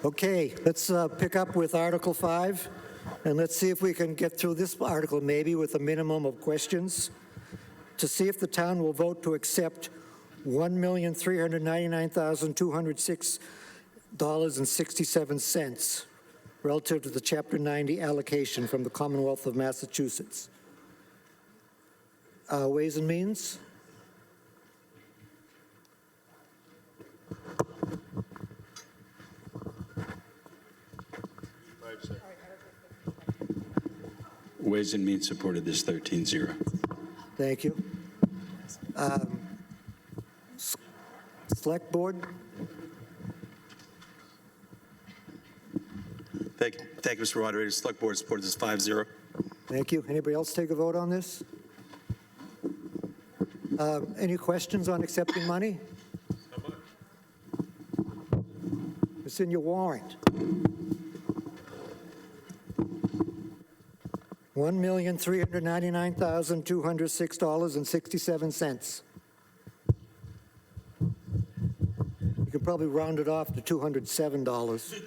Okay, let's pick up with Article 5, and let's see if we can get through this article maybe with a minimum of questions to see if the town will vote to accept $1,399,206.67 relative to the Chapter 90 allocation from the Commonwealth of Massachusetts. Ways and Means? Ways and Means supported this 13-0. Thank you. Select Board? Thank you, Mr. Moderator. Select Board supported this 5-0. Thank you. Anybody else take a vote on this? Any questions on accepting money? It's in your warrant. $1,399,206.67. You can probably round it off to $207.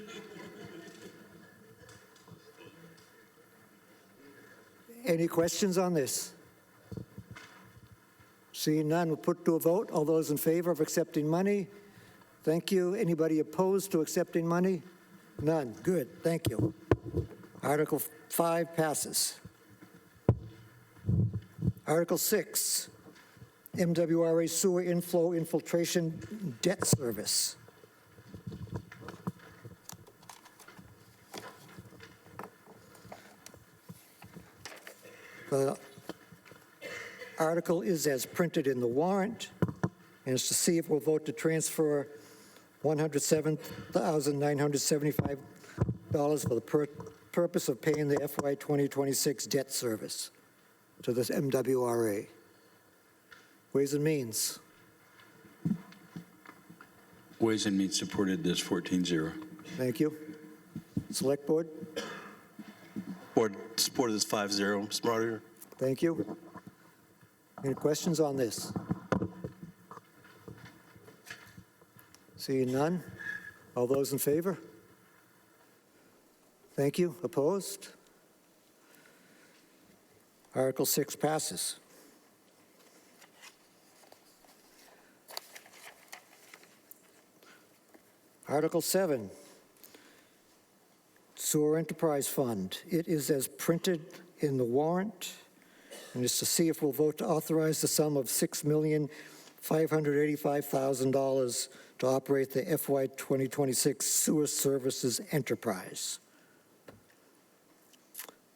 Any questions on this? Seeing none, we'll put to a vote. All those in favor of accepting money? Thank you. Anybody opposed to accepting money? None. Good. Thank you. Article 5 passes. Article 6, MWRA Sewer Inflow Infiltration Debt Service. The article is as printed in the warrant, and it's to see if we'll vote to transfer $107,975 for the purpose of paying the FY 2026 debt service to this MWRA. Ways and Means. Ways and Means supported this 14-0. Thank you. Select Board. Board supported this 5-0, Mr. Moderator. Thank you. Any questions on this? Seeing none. All those in favor? Thank you. Opposed? Article 6 passes. Article 7, Sewer Enterprise Fund. It is as printed in the warrant, and it's to see if we'll vote to authorize the sum of $6,585,000 to operate the FY 2026 Sewer Services Enterprise.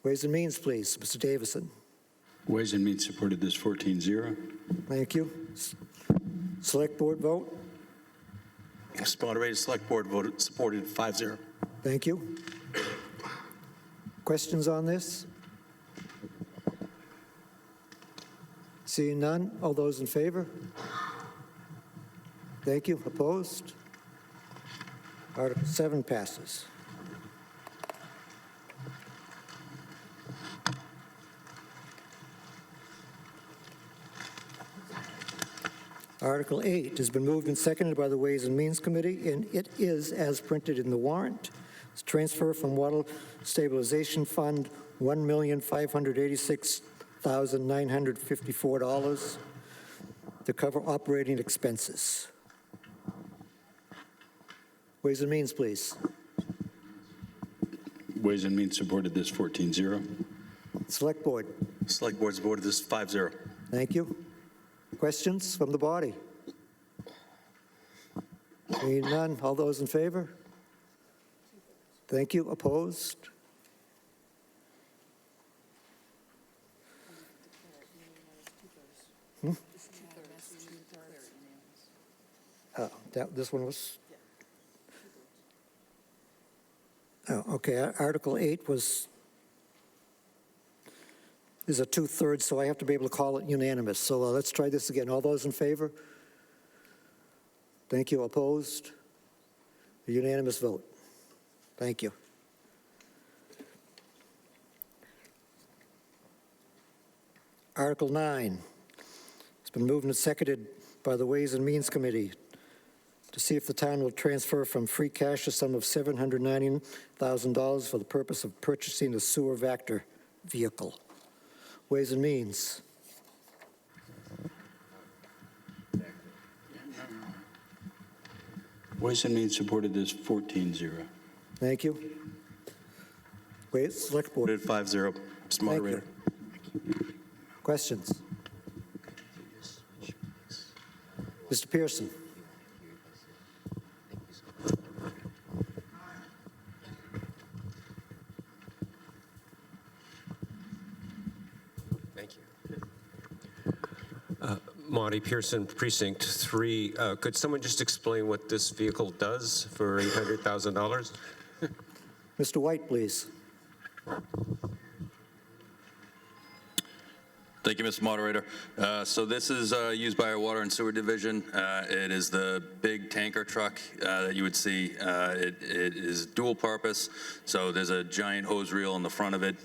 Ways and Means, please. Mr. Davison. Ways and Means supported this 14-0. Thank you. Select Board vote. Mr. Moderator, Select Board supported 5-0. Thank you. Questions on this? Seeing none, all those in favor? Thank you. Opposed? Article 7 passes. Article 8 has been moved and seconded by the Ways and Means Committee, and it is as printed in the warrant. It's transfer from Water Stabilization Fund $1,586,954 to cover operating expenses. Ways and Means, please. Ways and Means supported this 14-0. Select Board. Select Board supported this 5-0. Thank you. Questions from the body? Seeing none, all those in favor? Thank you. Opposed? This one was... Oh, okay. Article 8 is a 2/3, so I have to be able to call it unanimous. So let's try this again. All those in favor? Thank you. Opposed? A unanimous vote. Thank you. Article 9. It's been moved and seconded by the Ways and Means Committee to see if the town will transfer from free cash a sum of $790,000 for the purpose of purchasing a sewer Vactor vehicle. Ways and Means. Ways and Means supported this 14-0. Thank you. Select Board. Voted 5-0, Mr. Moderator. Questions? Mr. Pearson. Thank you. Monty Pearson, Precinct 3. Could someone just explain what this vehicle does for $800,000? Mr. White, please. Thank you, Mr. Moderator. So this is used by our Water and Sewer Division. It is the big tanker truck that you would see. It is dual purpose, so there's a giant hose reel in the front of it.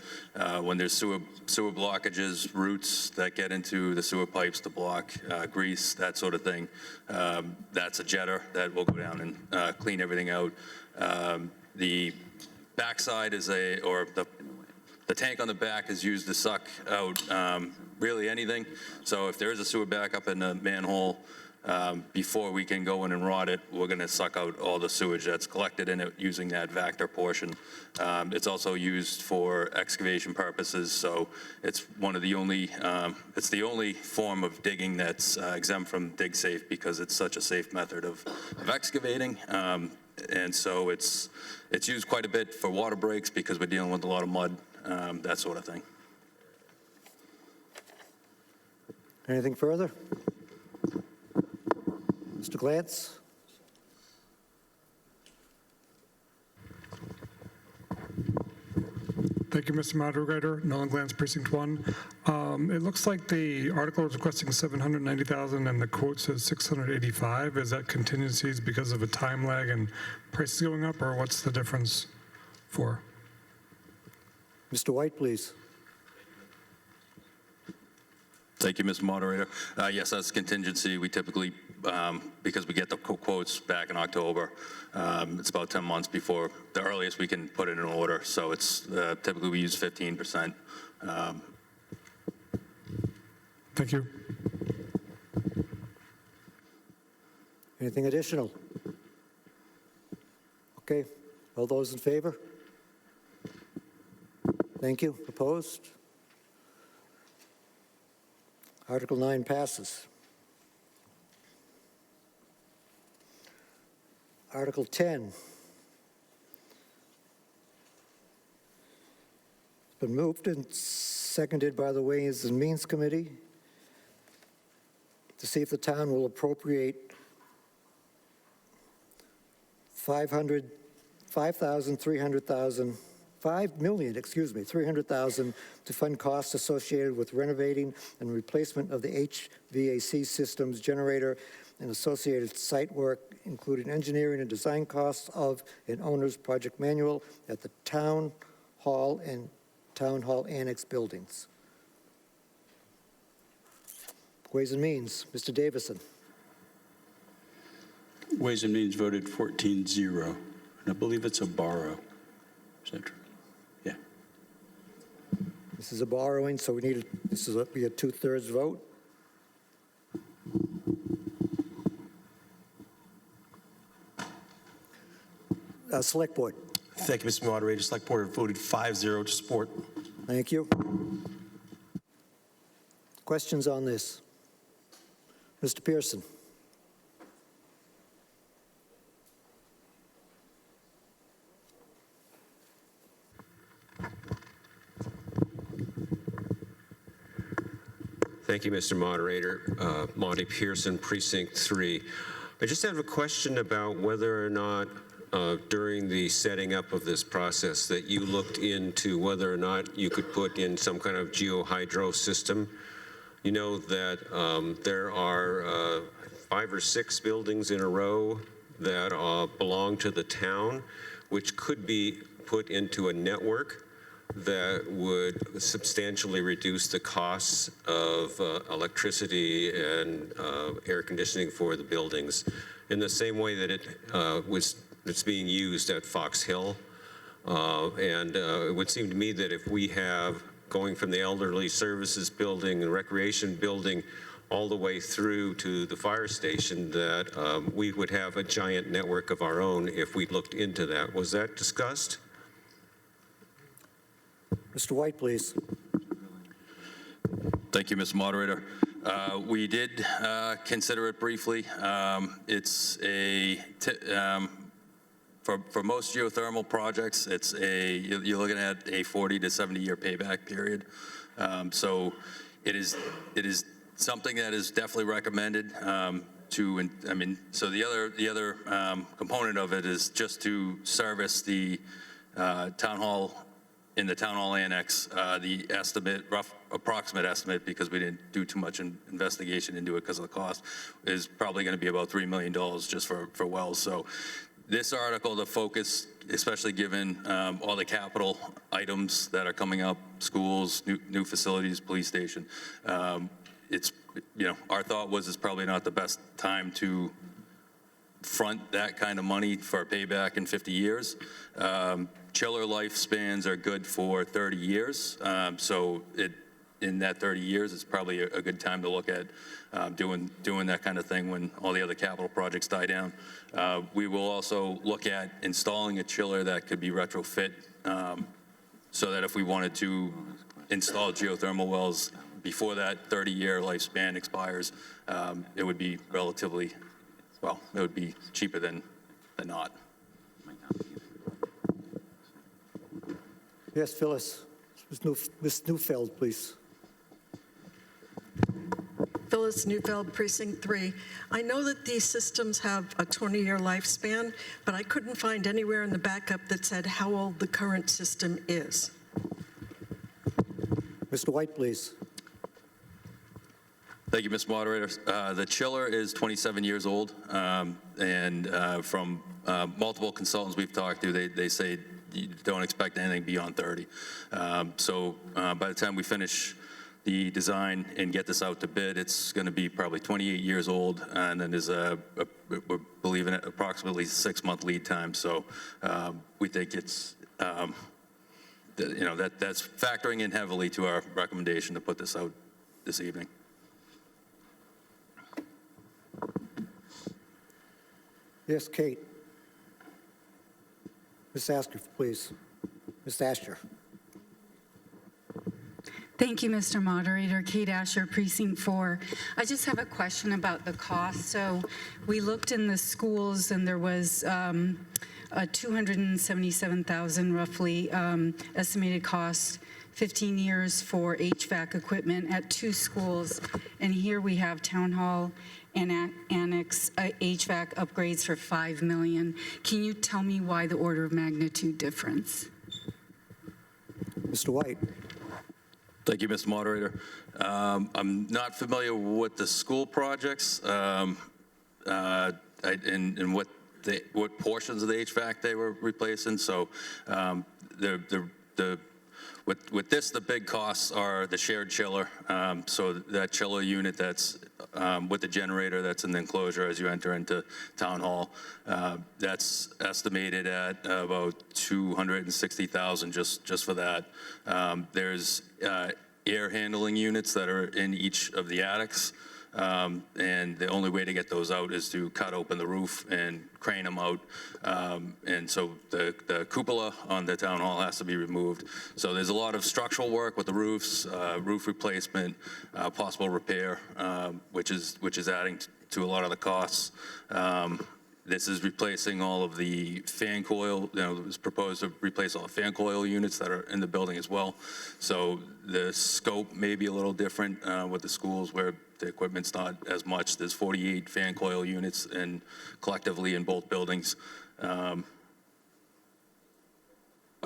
When there's sewer blockages, roots that get into the sewer pipes to block grease, that sort of thing, that's a jetter that will go down and clean everything out. The backside is the tank on the back is used to suck out really anything. So if there is a sewer backup in a manhole, before we can go in and rot it, we're going to suck out all the sewage that's collected in it using that Vactor portion. It's also used for excavation purposes, so it's one of the only, it's the only form of digging that's exempt from DigSafe because it's such a safe method of excavating. And so it's used quite a bit for water breaks because we're dealing with a lot of mud, that sort of thing. Anything further? Mr. Glantz? Thank you, Mr. Moderator. Nolan Glantz, Precinct 1. It looks like the article is requesting $790,000 and the quote says $685. Is that contingencies because of a time lag and prices going up, or what's the difference for? Mr. White, please. Thank you, Mr. Moderator. Yes, that's contingency. We typically, because we get the quotes back in October, it's about 10 months before the earliest we can put it in order. So it's typically we use 15%. Thank you. Anything additional? Okay. All those in favor? Thank you. Opposed? Article 9 passes. Article 10. It's been moved and seconded by the Ways and Means Committee to see if the town will appropriate $300,000 to fund costs associated with renovating and replacement of the HVAC systems, generator, and associated site work, including engineering and design costs of an owner's project manual at the Town Hall and Town Hall Annex buildings. Ways and Means, Mr. Davison. Ways and Means voted 14-0, and I believe it's a borrow. Is that true? Yeah. This is a borrowing, so this will be a 2/3 vote. Select Board. Thank you, Mr. Moderator. Select Board voted 5-0 to support. Thank you. Questions on this? Mr. Pearson. Thank you, Mr. Moderator. Monty Pearson, Precinct 3. I just have a question about whether or not during the setting up of this process that you looked into whether or not you could put in some kind of geohydro system. You know that there are 5 or 6 buildings in a row that belong to the town, which could be put into a network that would substantially reduce the costs of electricity and air conditioning for the buildings in the same way that it's being used at Fox Hill. It would seem to me that if we have going from the elderly services building and recreation building all the way through to the fire station, that we would have a giant network of our own if we looked into that. Was that discussed? Mr. White, please. Thank you, Mr. Moderator. We did consider it briefly. It's for most geothermal projects, you're looking at a 40 to 70 year payback period. So it is something that is definitely recommended so the other component of it is just to service the town hall. In the town hall annex, the approximate estimate, because we didn't do too much investigation into it because of the cost, is probably going to be about $3 million just for wells. So this article, the focus, especially given all the capital items that are coming up, schools, new facilities, police station, it's, our thought was it's probably not the best time to front that kind of money for a payback in 50 years. Chiller lifespans are good for 30 years. So in that 30 years, it's probably a good time to look at doing that kind of thing when all the other capital projects die down. We will also look at installing a chiller that could be retrofit so that if we wanted to install geothermal wells before that 30-year lifespan expires, it would be relatively, well, it would be cheaper than not. Yes, Phyllis. Ms. Neufeld, please. Phyllis Neufeld, Precinct 3. I know that these systems have a 20-year lifespan, but I couldn't find anywhere in the backup that said how old the current system is. Mr. White, please. Thank you, Mr. Moderator. The chiller is 27 years old, and from multiple consultants we've talked to, they say you don't expect anything beyond 30. So by the time we finish the design and get this out to bid, it's going to be probably 28 years old, and then there's we're believing it approximately 6-month lead time. So we think it's that's factoring in heavily to our recommendation to put this out this evening. Yes, Kate. Ms. Astor, please. Ms. Astor. Thank you, Mr. Moderator. Kate Asher, Precinct 4. I just have a question about the cost. So we looked in the schools, and there was a $277,000 roughly estimated cost, 15 years for HVAC equipment at 2 schools. And here we have Town Hall and Annex HVAC upgrades for $5 million. Can you tell me why the order of magnitude difference? Mr. White. Thank you, Mr. Moderator. I'm not familiar with the school projects and what portions of the HVAC they were replacing. So with this, the big costs are the shared chiller. So that chiller unit that's with the generator that's in the enclosure as you enter into Town Hall, that's estimated at about $260,000 just for that. There's air handling units that are in each of the attics. And the only way to get those out is to cut open the roof and crane them out. And so the cupola on the town hall has to be removed. So there's a lot of structural work with the roofs, roof replacement, possible repair, which is adding to a lot of the costs. This is replacing all of the fan coil, it was proposed to replace all the fan coil units that are in the building as well. So the scope may be a little different with the schools where the equipment's not as much. There's 48 fan coil units and collectively in both buildings. I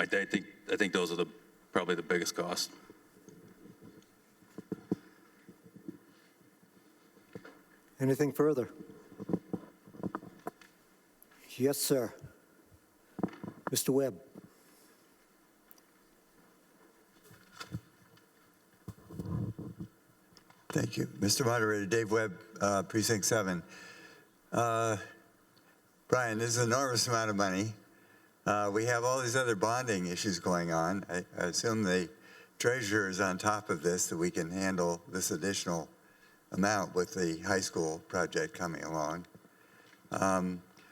think those are probably the biggest cost. Anything further? Yes, sir. Mr. Webb. Thank you. Mr. Moderator, Dave Webb, Precinct 7. Brian, this is an enormous amount of money. We have all these other bonding issues going on. I assume the treasurer is on top of this, that we can handle this additional amount with the high school project coming along.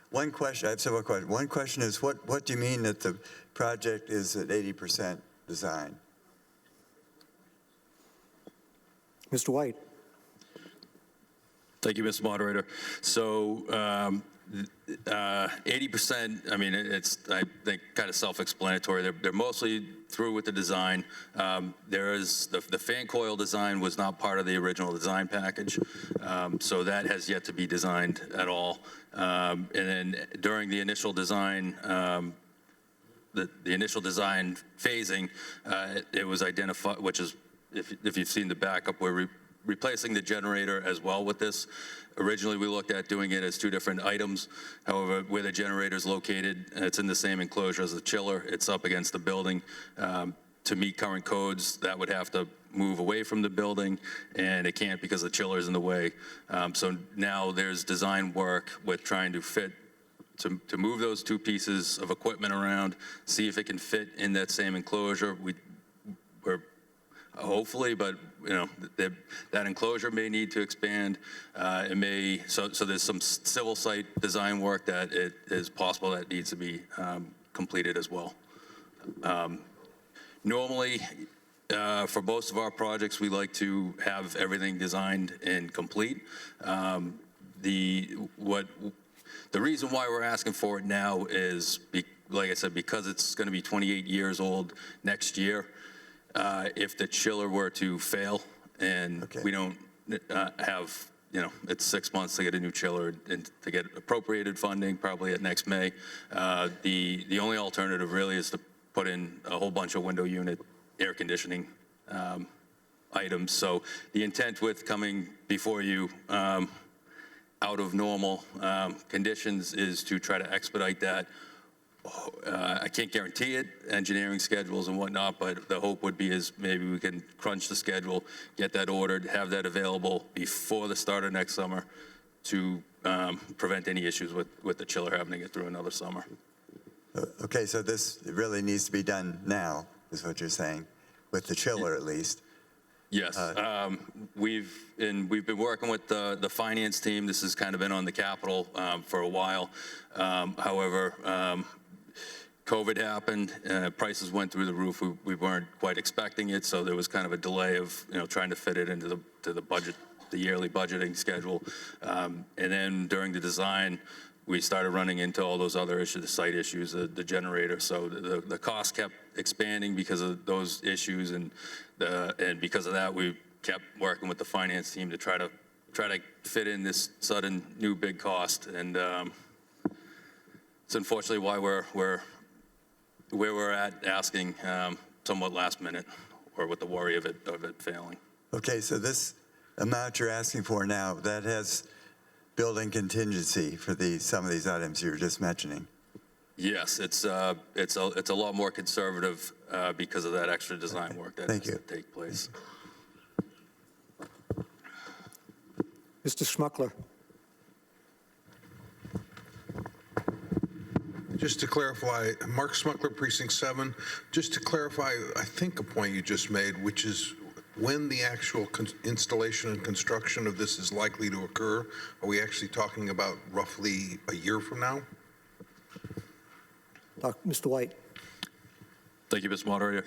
One question, I have several questions. One question is, what do you mean that the project is at 80% design? Mr. White. Thank you, Mr. Moderator. So 80%, I mean, it's, I think, kind of self-explanatory. They're mostly through with the design. There is, the fan coil design was not part of the original design package, so that has yet to be designed at all. And then during the initial design, the initial design phasing, it was identified, which is, if you've seen the backup, we're replacing the generator as well with this. Originally, we looked at doing it as two different items. However, where the generator is located, it's in the same enclosure as the chiller. It's up against the building. To meet current codes, that would have to move away from the building, and it can't because the chiller is in the way. So now there's design work with trying to fit, to move those two pieces of equipment around, see if it can fit in that same enclosure. We're hopefully, but you know, that enclosure may need to expand. It may, so there's some civil site design work that it is possible that needs to be completed as well. Normally, for most of our projects, we like to have everything designed and complete. The reason why we're asking for it now is, like I said, because it's going to be 28 years old next year. If the chiller were to fail and we don't have, you know, it's 6 months to get a new chiller and to get appropriated funding, probably at next May. The only alternative really is to put in a whole bunch of window unit air conditioning items. So the intent with coming before you out of normal conditions is to try to expedite that. I can't guarantee it, engineering schedules and whatnot, but the hope would be is maybe we can crunch the schedule, get that ordered, have that available before the start of next summer to prevent any issues with the chiller having to get through another summer. Okay, so this really needs to be done now, is what you're saying, with the chiller at least. Yes, we've been working with the finance team. This has kind of been on the capital for a while. However, COVID happened, prices went through the roof. We weren't quite expecting it, so there was kind of a delay of, you know, trying to fit it into the budget, the yearly budgeting schedule. And then during the design, we started running into all those other issues, the site issues, the generator. So the cost kept expanding because of those issues, and because of that, we kept working with the finance team to try to fit in this sudden new big cost. And it's unfortunately why we're where we're at, asking somewhat last minute, or with the worry of it failing. Okay, so this amount you're asking for now, that has building contingency for some of these items you were just mentioning. Yes, it's a lot more conservative because of that extra design work that has to take place. Mr. Schmuckler. Just to clarify, Mark Smuckler, Precinct 7, just to clarify, I think a point you just made, which is when the actual installation and construction of this is likely to occur. Are we actually talking about roughly a year from now? Mr. White. Thank you, Mr. Moderator.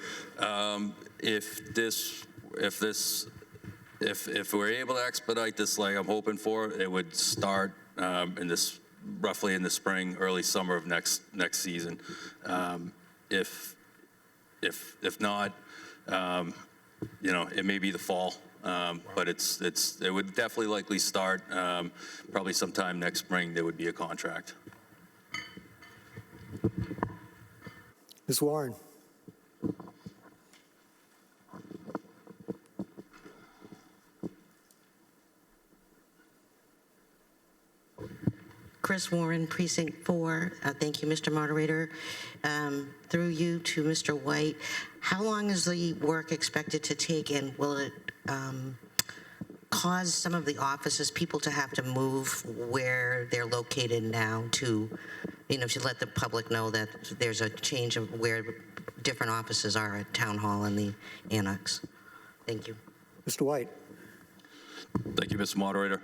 If we're able to expedite this like I'm hoping for, it would start roughly in the spring, early summer of next season. If not, you know, it may be the fall, but it would definitely likely start probably sometime next spring. There would be a contract. Ms. Warren. Chris Warren, Precinct 4. Thank you, Mr. Moderator. Through you to Mr. White, how long is the work expected to take, and will it cause some of the offices, people to have to move where they're located now to, to let the public know that there's a change of where different offices are at Town Hall and the Annex? Thank you. Mr. White. Thank you, Mr. Moderator.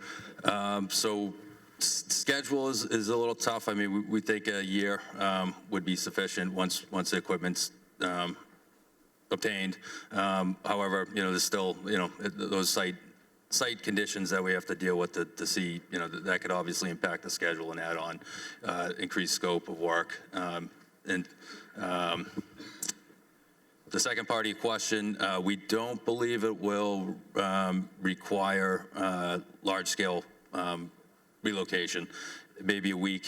So schedule is a little tough. I mean, we think a year would be sufficient once the equipment's obtained. However, there's still, those site conditions that we have to deal with to see, that could obviously impact the schedule and add on increased scope of work. The second part of your question, we don't believe it will require large-scale relocation, maybe a week.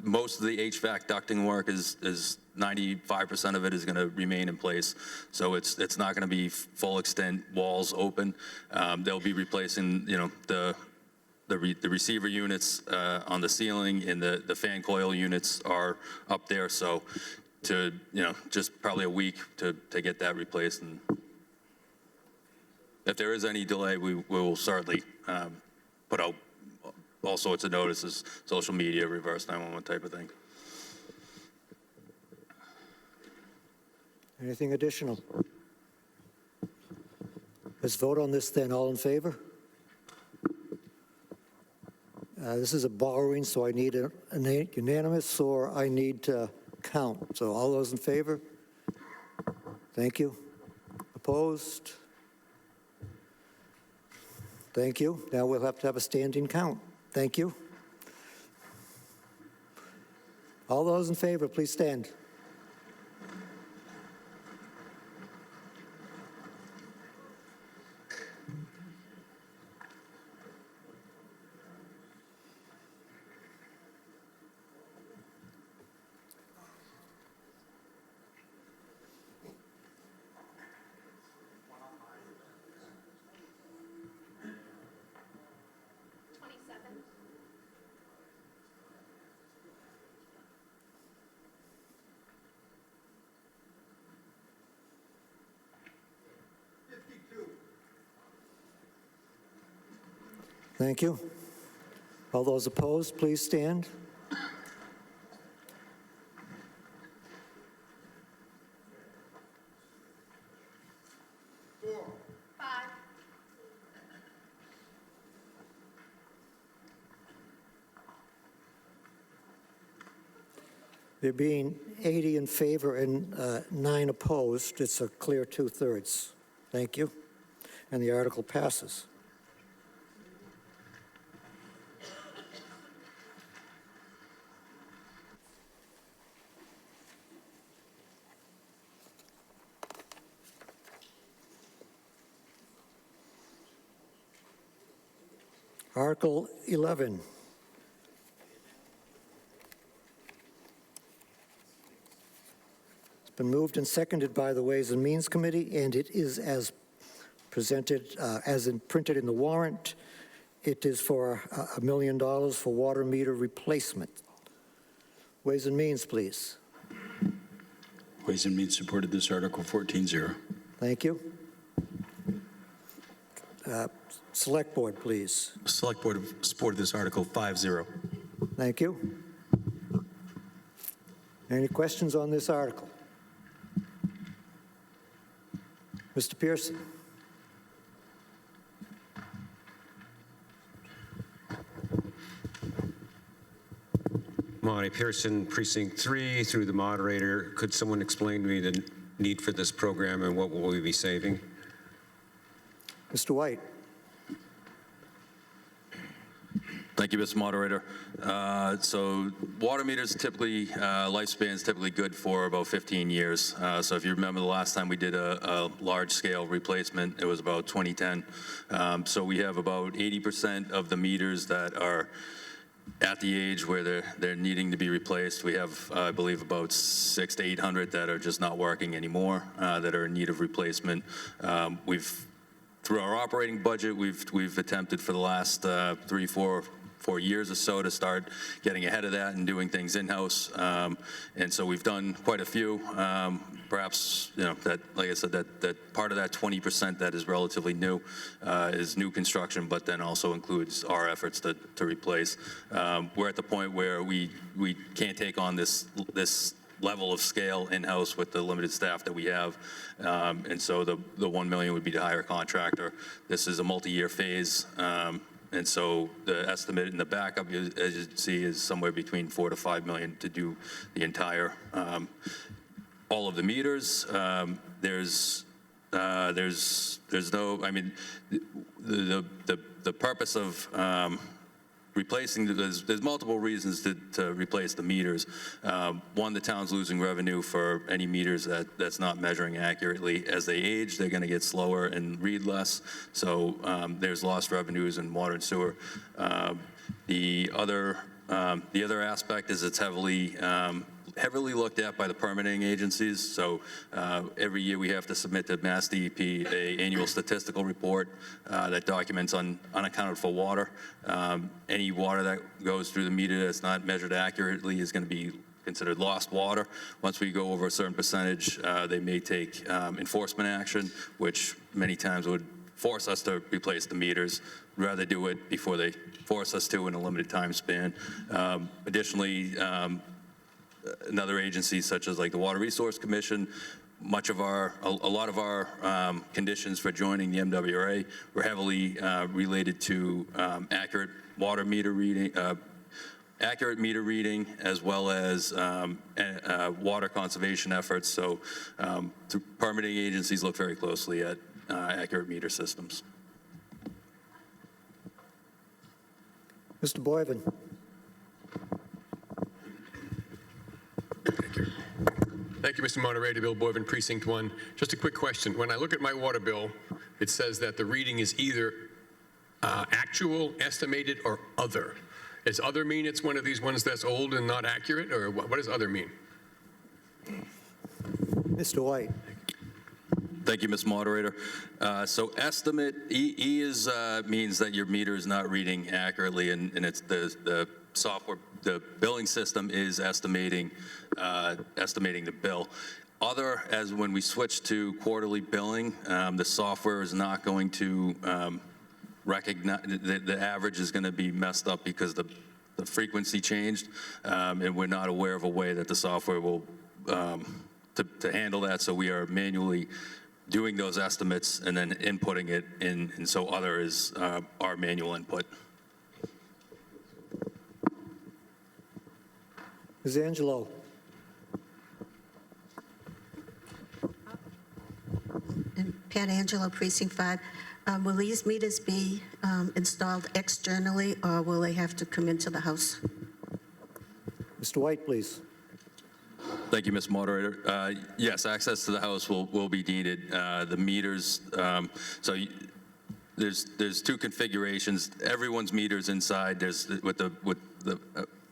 Most of the HVAC ducting work is 95% of it is going to remain in place, so it's not going to be full extent walls open. They'll be replacing, the receiver units on the ceiling, and the fan coil units are up there. So just probably a week to get that replaced. And if there is any delay, we will certainly put out all sorts of notices, social media, reverse 911 type of thing. Anything additional? Let's vote on this then. All in favor? This is a borrowing, so I need a unanimous, or I need to count. So all those in favor? Thank you. Opposed? Thank you. Now we'll have to have a standing count. Thank you. All those in favor, please stand. Thank you. All those opposed, please stand. There being 80 in favor and 9 opposed, it's a clear 2/3. Thank you. And the article passes. Article 11. It's been moved and seconded by the Ways and Means Committee, and it is as presented, printed in the warrant. It is for $1 million for water meter replacement. Ways and Means, please. Ways and Means supported this article 14-0. Thank you. Select Board, please. Select Board supported this article 5-0. Thank you. Any questions on this article? Mr. Pearson. Monty Pearson, Precinct 3, through the moderator. Could someone explain to me the need for this program and what will we be saving? Mr. White. Thank you, Mr. Moderator. So water meters typically, lifespan is typically good for about 15 years. So if you remember the last time we did a large-scale replacement, it was about 2010. So we have about 80% of the meters that are at the age where they're needing to be replaced. We have, I believe, about 600 to 800 that are just not working anymore, that are in need of replacement. Through our operating budget, we've attempted for the last 3, 4, years or so to start getting ahead of that and doing things in-house. And so we've done quite a few. Perhaps, that, like I said, that part of that 20% that is relatively new is new construction, but then also includes our efforts to replace. We're at the point where we can't take on this level of scale in-house with the limited staff that we have. And so the $1 million would be to hire a contractor. This is a multi-year phase. And so the estimate in the backup, as you see, is somewhere between $4 to $5 million to do the entire, all of the meters. There's no, I mean, the purpose of replacing, there's multiple reasons to replace the meters. One, the town's losing revenue for any meters that's not measuring accurately. As they age, they're going to get slower and read less. So there's lost revenues in water and sewer. The other aspect is it's heavily looked at by the permitting agencies. So every year we have to submit to Mass DEP an annual statistical report that documents unaccounted for water. Any water that goes through the meter that's not measured accurately is going to be considered lost water. Once we go over a certain percentage, they may take enforcement action, which many times would force us to replace the meters. Rather do it before they force us to in a limited time span. Additionally, another agency such as like the Water Resource Commission, a lot of our conditions for joining the MWRA were heavily related to accurate meter reading, as well as water conservation efforts. So the permitting agencies look very closely at accurate meter systems. Mr. Boyven. Thank you, Mr. Moderator. Bill Boyven, Precinct 1. Just a quick question. When I look at my water bill, it says that the reading is either actual, estimated, or other. Does other mean it's one of these ones that's old and not accurate, or what does other mean? Mr. White. Thank you, Mr. Moderator. So estimate, E is means that your meter is not reading accurately, and it's the software, the billing system is estimating the bill. Other, as when we switch to quarterly billing, the software is not going to recognize, the average is going to be messed up because the frequency changed, and we're not aware of a way that the software will, to handle that, so we are manually doing those estimates and then inputting it in, and so other is our manual input. Ms. Angelo. Pat Angelo, Precinct 5. Will these meters be installed externally, or will they have to come into the house? Mr. White, please. Thank you, Mr. Moderator. Yes, access to the house will be needed. The meters, so there's two configurations. Everyone's meters inside. There's with the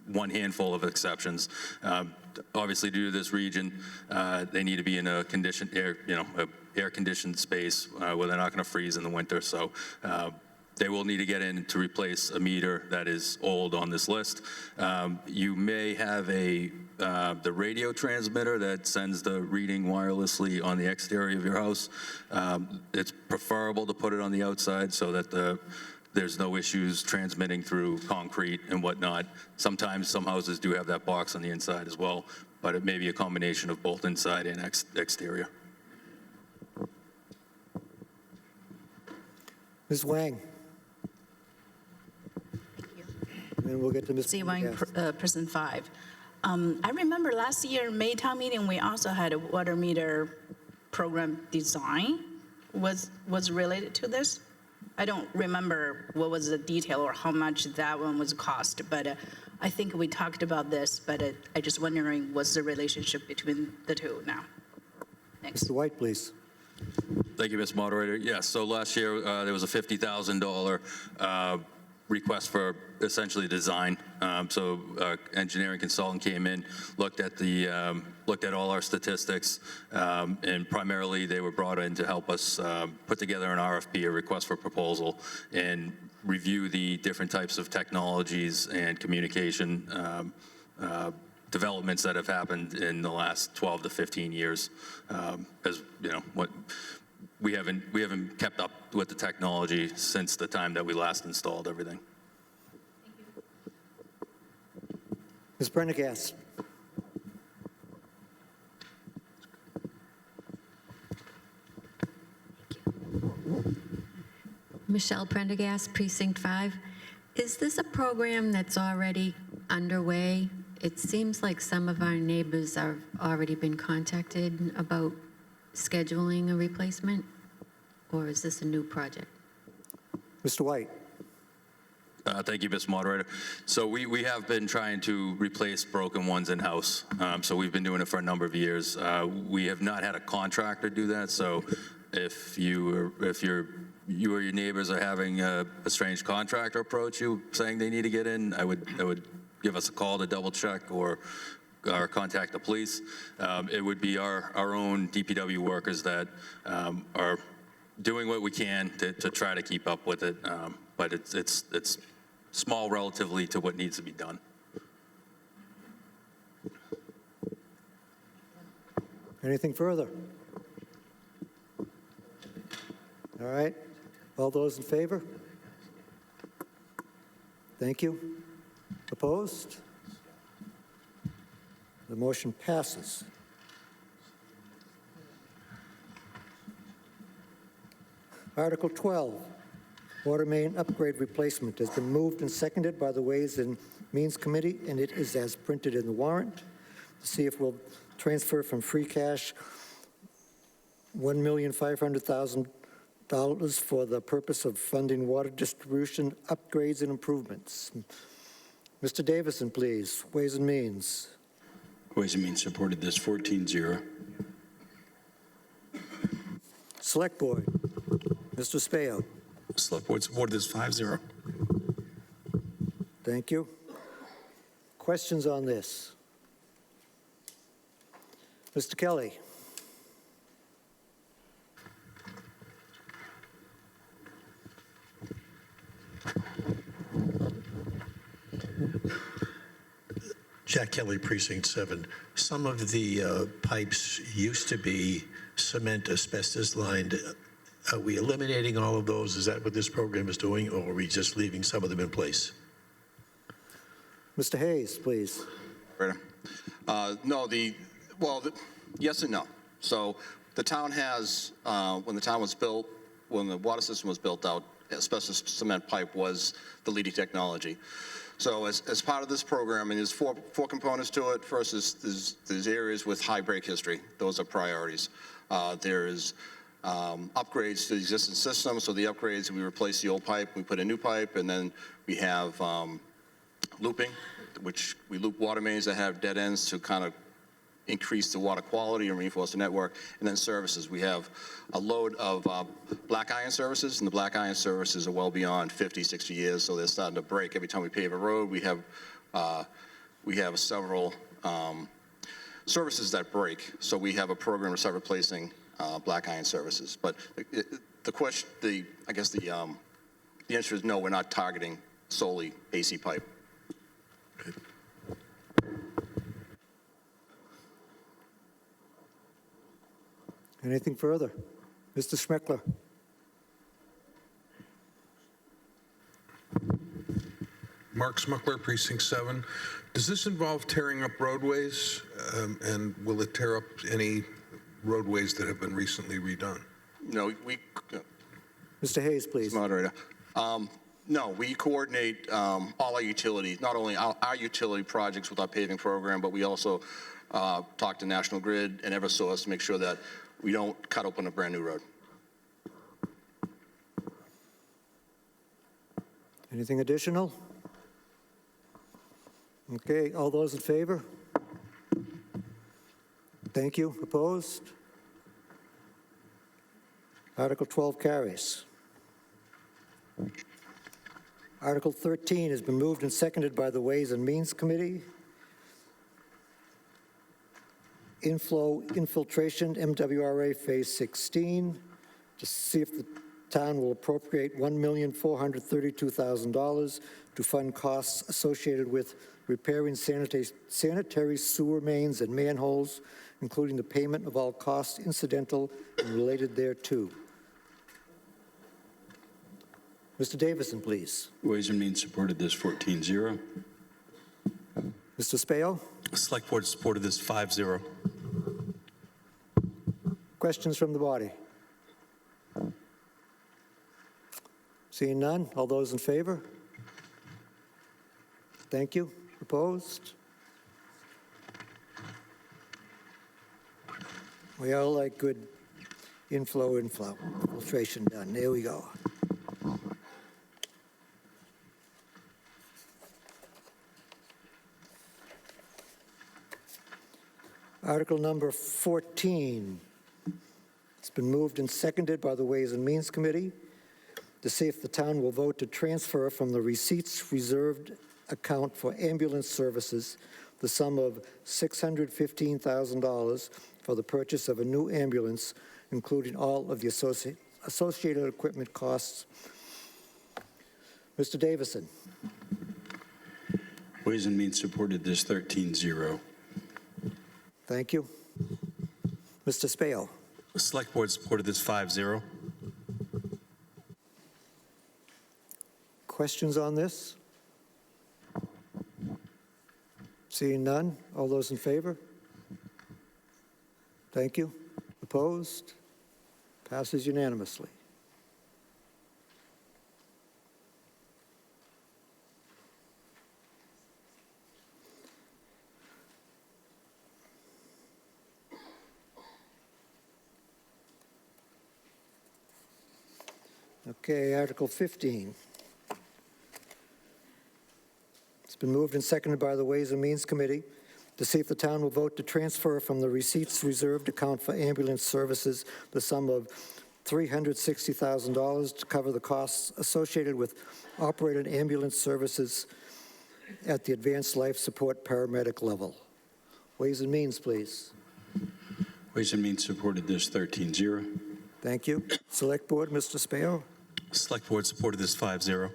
one handful of exceptions. Obviously, due to this region, they need to be in a conditioned air-conditioned space where they're not going to freeze in the winter. So they will need to get in to replace a meter that is old on this list. You may have the radio transmitter that sends the reading wirelessly on the exterior of your house. It's preferable to put it on the outside so that there's no issues transmitting through concrete and whatnot. Sometimes some houses do have that box on the inside as well, but it may be a combination of both inside and exterior. Ms. Wang. And then we'll get to Ms. C. Wang, Precinct 5. I remember last year, May town meeting, we also had a water meter program design was related to this. I don't remember what was the detail or how much that one was cost, but I think we talked about this, but I just wondering what's the relationship between the two now. Thanks. Mr. White, please. Thank you, Mr. Moderator. Yes, so last year there was a $50,000 request for essentially design. So engineering consultant came in, looked at all our statistics, and primarily they were brought in to help us put together an RFP, a request for proposal, and review the different types of technologies and communication developments that have happened in the last 12 to 15 years. As you know, we haven't kept up with the technology since the time that we last installed everything. Ms. Prendergast. Michelle Prendergast, Precinct 5. Is this a program that's already underway? It seems like some of our neighbors have already been contacted about scheduling a replacement, or is this a new project? Mr. White. Thank you, Mr. Moderator. So we have been trying to replace broken ones in-house. So we've been doing it for a number of years. We have not had a contractor do that. So if you or your neighbors are having a strange contractor approach you saying they need to get in, I would give us a call to double check or contact the police. It would be our own DPW workers that are doing what we can to try to keep up with it. But it's small relatively to what needs to be done. Anything further? All right. All those in favor? Thank you. Opposed? The motion passes. Article 12, water main upgrade replacement, has been moved and seconded by the Ways and Means Committee, and it is as printed in the warrant. To see if we'll transfer from free cash $1,500,000 for the purpose of funding water distribution upgrades and improvements. Mr. Davison, please. Ways and Means. Ways and Means supported this 14-0. Select Board. Mr. Spayo. Select Board supported this 5-0. Thank you. Questions on this? Mr. Kelly. Jack Kelly, Precinct 7. Some of the pipes used to be cement asbestos lined. Are we eliminating all of those? Is that what this program is doing, or are we just leaving some of them in place? Mr. Hayes, please. No, yes and no. So the town has, when the town was built, when the water system was built out, asbestos cement pipe was the leading technology. So as part of this program, and there's four components to it. First is there's areas with high break history. Those are priorities. There is upgrades to the existing system. So the upgrades, we replace the old pipe, we put a new pipe, and then we have looping, which we loop water mains that have dead ends to kind of increase the water quality and reinforce the network. And then services. We have a load of black iron services, and the black iron services are well beyond 50, 60 years, so they're starting to break. Every time we pave a road, we have several services that break. So we have a program to start replacing black iron services. But the question, I guess the answer is no, we're not targeting solely AC pipe. Anything further? Mr. Schmeckler. Mark Smuckler, Precinct 7. Does this involve tearing up roadways, and will it tear up any roadways that have been recently redone? No, Mr. Hayes, please. Moderator. No, we coordinate all our utilities, not only our utility projects with our paving program, but we also talk to National Grid and Eversource to make sure that we don't cut open a brand new road. Anything additional? Okay, all those in favor? Thank you. Opposed? Article 12 carries. Article 13 has been moved and seconded by the Ways and Means Committee. Inflow, Infiltration, MWRA Phase 16. To see if the town will appropriate $1,432,000 to fund costs associated with repairing sanitary sewer mains and manholes, including the payment of all costs incidental and related thereto. Mr. Davison, please. Ways and Means supported this 14-0. Mr. Spail? Select Board supported this 5-0. Questions from the body? Seeing none, all those in favor? Thank you. Opposed? We all like good infiltration done. There we go. Article number 14. It's been moved and seconded by the Ways and Means Committee to see if the town will vote to transfer from the receipts reserved account for ambulance services the sum of $615,000 for the purchase of a new ambulance, including all of the associated equipment costs. Mr. Davison. Ways and Means supported this 13-0. Thank you. Mr. Spail. The Select Board supported this 5-0. Questions on this? Seeing none, all those in favor? Thank you. Opposed? Passes unanimously. Okay, Article 15. It's been moved and seconded by the Ways and Means Committee to see if the town will vote to transfer from the receipts reserved account for ambulance services the sum of $360,000 to cover the costs associated with operated ambulance services at the advanced life support paramedic level. Ways and Means, please. Ways and Means supported this 13-0. Thank you. Select Board, Mr. Spail. Select Board supported this 5-0.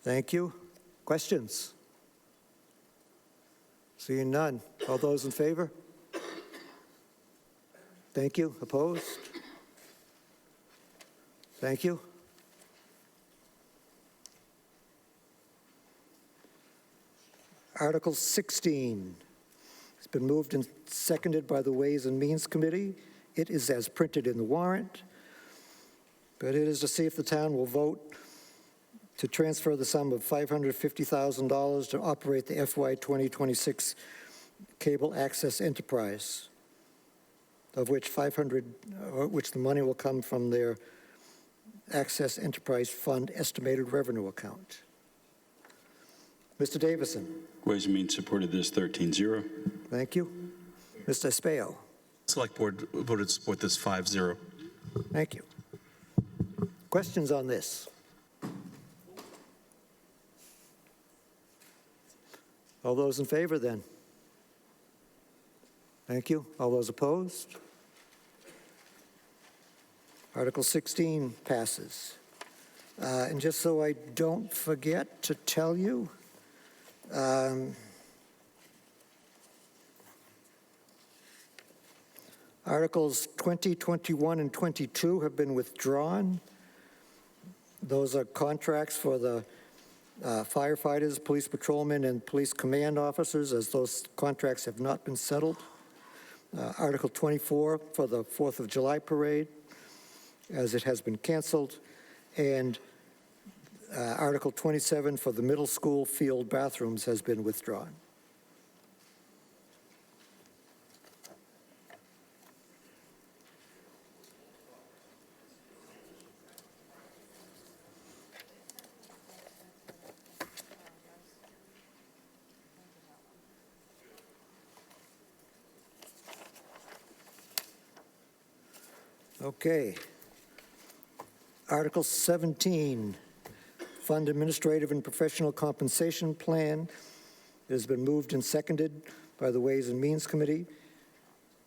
Thank you. Questions? Seeing none. All those in favor? Thank you. Opposed? Thank you. Article 16. It's been moved and seconded by the Ways and Means Committee. It is as printed in the warrant, but it is to see if the town will vote to transfer the sum of $550,000 to operate the FY 2026 cable access enterprise, of which which the money will come from their Access Enterprise Fund estimated revenue account. Mr. Davison. Ways and Means supported this 13-0. Thank you. Mr. Spail. Select Board voted to support this 5-0. Thank you. Questions on this? All those in favor, then? Thank you. All those opposed? Article 16 passes. And just so I don't forget to tell you, Articles 20, 21, and 22 have been withdrawn. Those are contracts for the firefighters, police patrolmen, and police command officers, as those contracts have not been settled. Article 24 for the 4th of July parade, as it has been canceled. And Article 27 for the middle school field bathrooms has been withdrawn. Okay. Article 17, Fund Administrative and Professional Compensation Plan. It has been moved and seconded by the Ways and Means Committee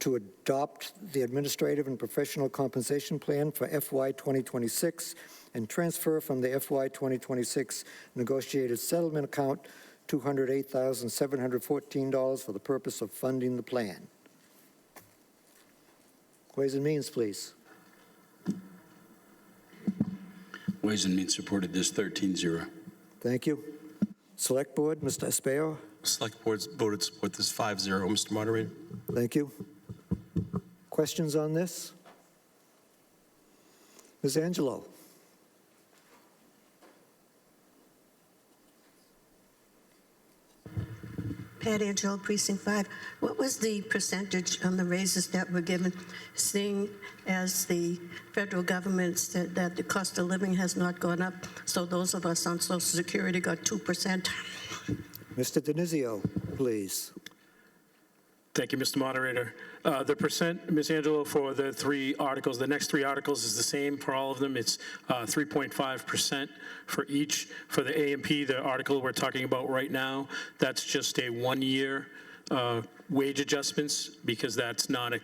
to adopt the administrative and professional compensation plan for FY 2026 and transfer from the FY 2026 negotiated settlement account $208,714 for the purpose of funding the plan. Ways and Means, please. Ways and Means supported this 13-0. Thank you. Select Board, Mr. Espejo. Select Board voted to support this 5-0, Mr. Moderator. Thank you. Questions on this? Ms. Angelo? Pat Angelo, Precinct 5. What was the percentage on the raises that were given, seeing as the federal government said that the cost of living has not gone up, so those of us on Social Security got 2%? Mr. Denizio, please. Thank you, Mr. Moderator. The percent, Ms. Angelo, for the three articles, the next three articles is the same for all of them. It's 3.5% for each. For the A&P, the article we're talking about right now, that's just a one-year wage adjustments because that's not a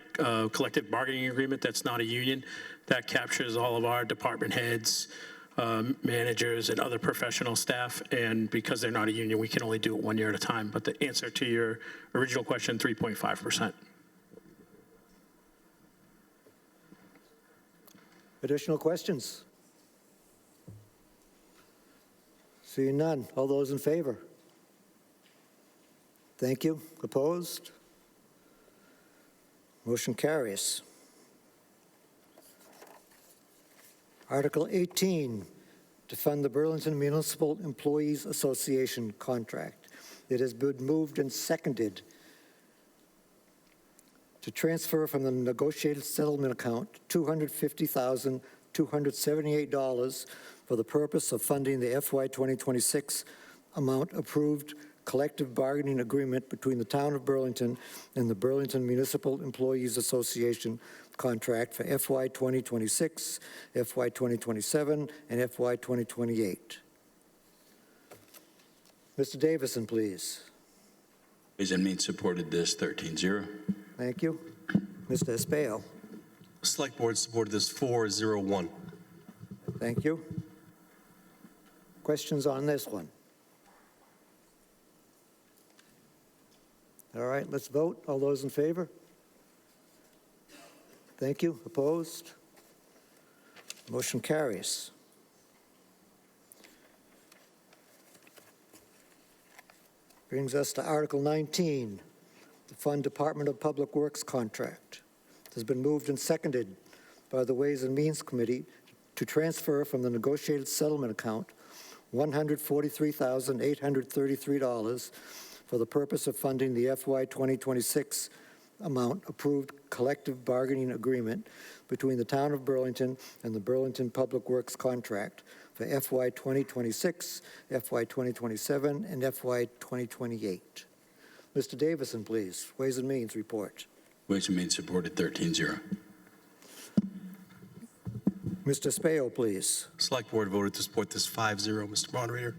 collective bargaining agreement. That's not a union. That captures all of our department heads, managers, and other professional staff, and because they're not a union, we can only do it 1 year at a time. But the answer to your original question, 3.5%. Additional questions? Seeing none. All those in favor? Thank you. Opposed? Motion carries. Article 18, to fund the Burlington Municipal Employees Association contract. It has been moved and seconded to transfer from the negotiated settlement account $250,278 for the purpose of funding the FY 2026 amount approved collective bargaining agreement between the Town of Burlington and the Burlington Municipal Employees Association contract for FY 2026, FY 2027, and FY 2028. Mr. Davison, please. Ways and Means supported this 13-0. Thank you. Mr. Espejo. Select Board supported this 4-0-1. Thank you. Questions on this one? All right, let's vote. All those in favor? Thank you. Opposed? Motion carries. Brings us to Article 19, the Fund Department of Public Works contract. It has been moved and seconded by the Ways and Means Committee to transfer from the negotiated settlement account $143,833 for the purpose of funding the FY 2026 amount approved collective bargaining agreement between the Town of Burlington and the Burlington Public Works contract for FY 2026, FY 2027, and FY 2028. Mr. Davison, please. Ways and Means report. Ways and Means supported 13-0. Mr. Espejo, please. Select Board voted to support this 5-0, Mr. Moderator.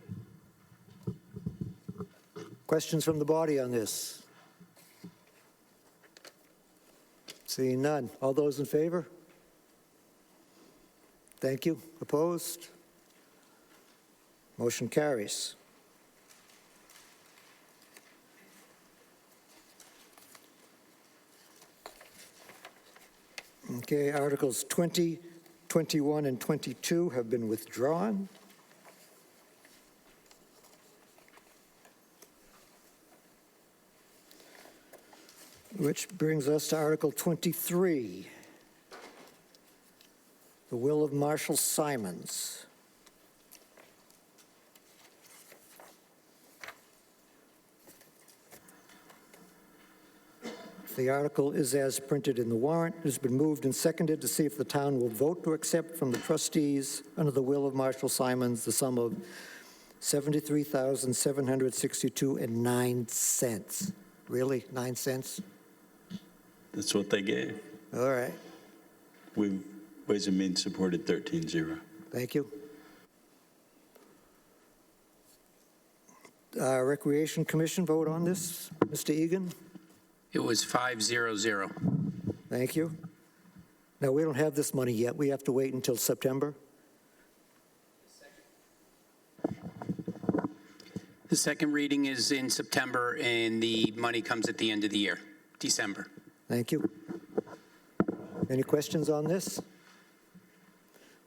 Questions from the body on this? Seeing none. All those in favor? Thank you. Opposed? Motion carries. Okay, Articles 20, 21, and 22 have been withdrawn. Which brings us to Article 23, the will of Marshal Simonds. The article is as printed in the warrant. It has been moved and seconded to see if the town will vote to accept from the trustees under the will of Marshal Simonds the sum of $73,762.09. Really? 9 cents? That's what they gave. All right. Ways and Means supported 13-0. Thank you. Recreation Commission vote on this. Mr. Egan? It was 5-0-0. Thank you. Now, we don't have this money yet. We have to wait until September. The second reading is in September, and the money comes at the end of the year, December. Thank you. Any questions on this?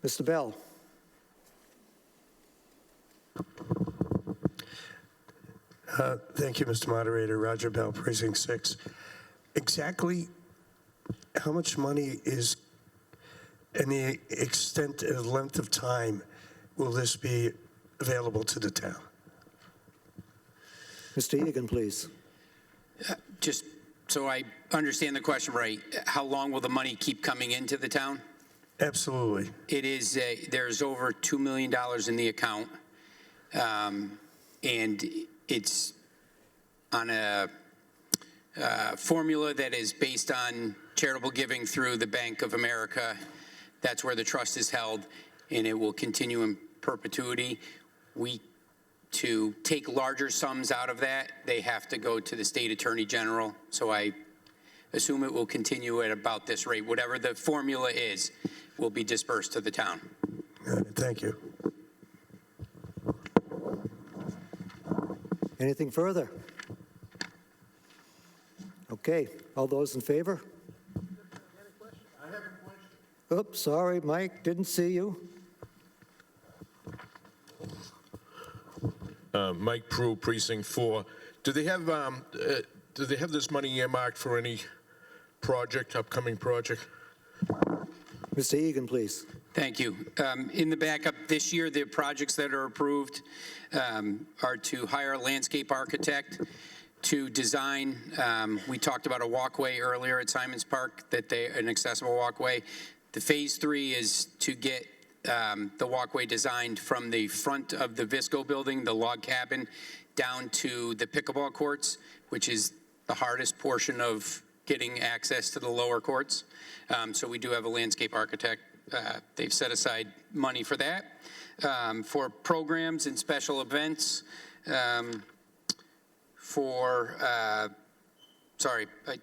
Mr. Bell? Thank you, Mr. Moderator. Roger Bell, Precinct 6. Exactly how much money is, and the extent and length of time will this be available to the town? Mr. Egan, please. Just so I understand the question right, how long will the money keep coming into the town? Absolutely. It is, there's over $2 million in the account, and it's on a formula that is based on charitable giving through the Bank of America. That's where the trust is held, and it will continue in perpetuity. To take larger sums out of that, they have to go to the state attorney general. So I assume it will continue at about this rate. Whatever the formula is, will be dispersed to the town. Thank you. Anything further? Okay, all those in favor? Oops, sorry, Mike, didn't see you. Mike Prue, Precinct 4. Do they have this money earmarked for any project, upcoming project? Mr. Egan, please. Thank you. In the backup this year, the projects that are approved are to hire a landscape architect to design. We talked about a walkway earlier at Simonds Park, an accessible walkway. The phase 3 is to get the walkway designed from the front of the Visco building, the log cabin, down to the pickleball courts, which is the hardest portion of getting access to the lower courts. So we do have a landscape architect. They've set aside money for that. For programs and special events, I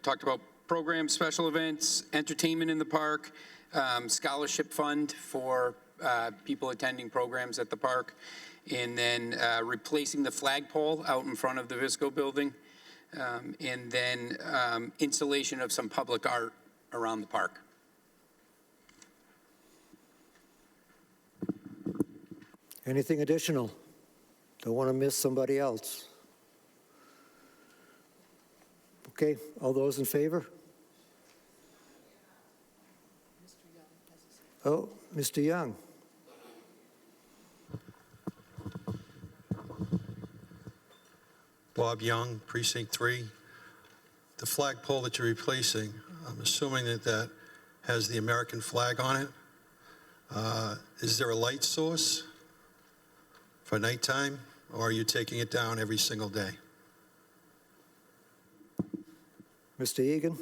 talked about programs, special events, entertainment in the park, scholarship fund for people attending programs at the park, and then replacing the flagpole out in front of the Visco building, and then installation of some public art around the park. Anything additional? Don't want to miss somebody else. Okay, all those in favor? Oh, Mr. Young. Bob Young, Precinct 3. The flagpole that you're replacing, I'm assuming that has the American flag on it. Is there a light source for nighttime, or are you taking it down every single day? Mr. Egan?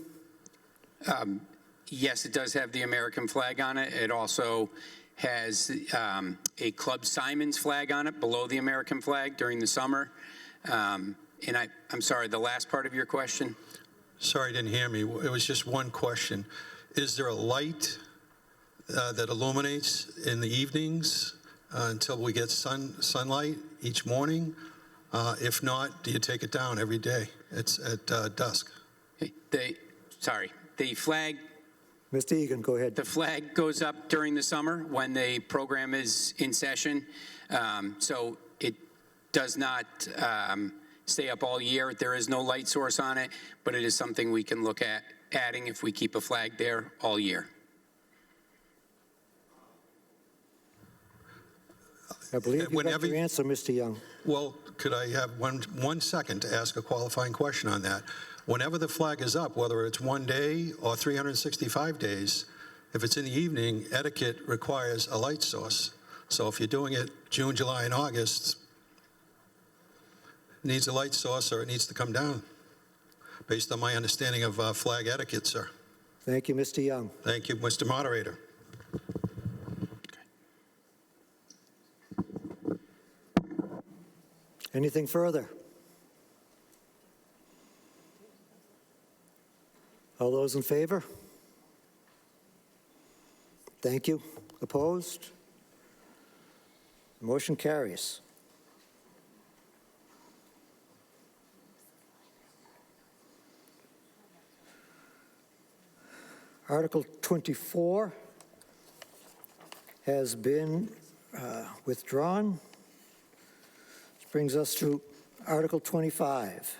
Yes, it does have the American flag on it. It also has a Club Simonds flag on it below the American flag during the summer. And I'm sorry, the last part of your question? Sorry, you didn't hear me. It was just one question. Is there a light that illuminates in the evenings until we get sunlight each morning? If not, do you take it down every day? It's at dusk. The flag. Mr. Egan, go ahead. The flag goes up during the summer when the program is in session. So it does not stay up all year. There is no light source on it, but it is something we can look at adding if we keep a flag there all year. I believe you got your answer, Mr. Young. Well, could I have one second to ask a qualifying question on that? Whenever the flag is up, whether it's one day or 365 days, if it's in the evening, etiquette requires a light source. So if you're doing it June, July, and August, it needs a light source or it needs to come down, based on my understanding of flag etiquette, sir. Thank you, Mr. Young. Thank you, Mr. Moderator. Anything further? All those in favor? Thank you. Opposed? Motion carries. Article 24 has been withdrawn. Which brings us to Article 25.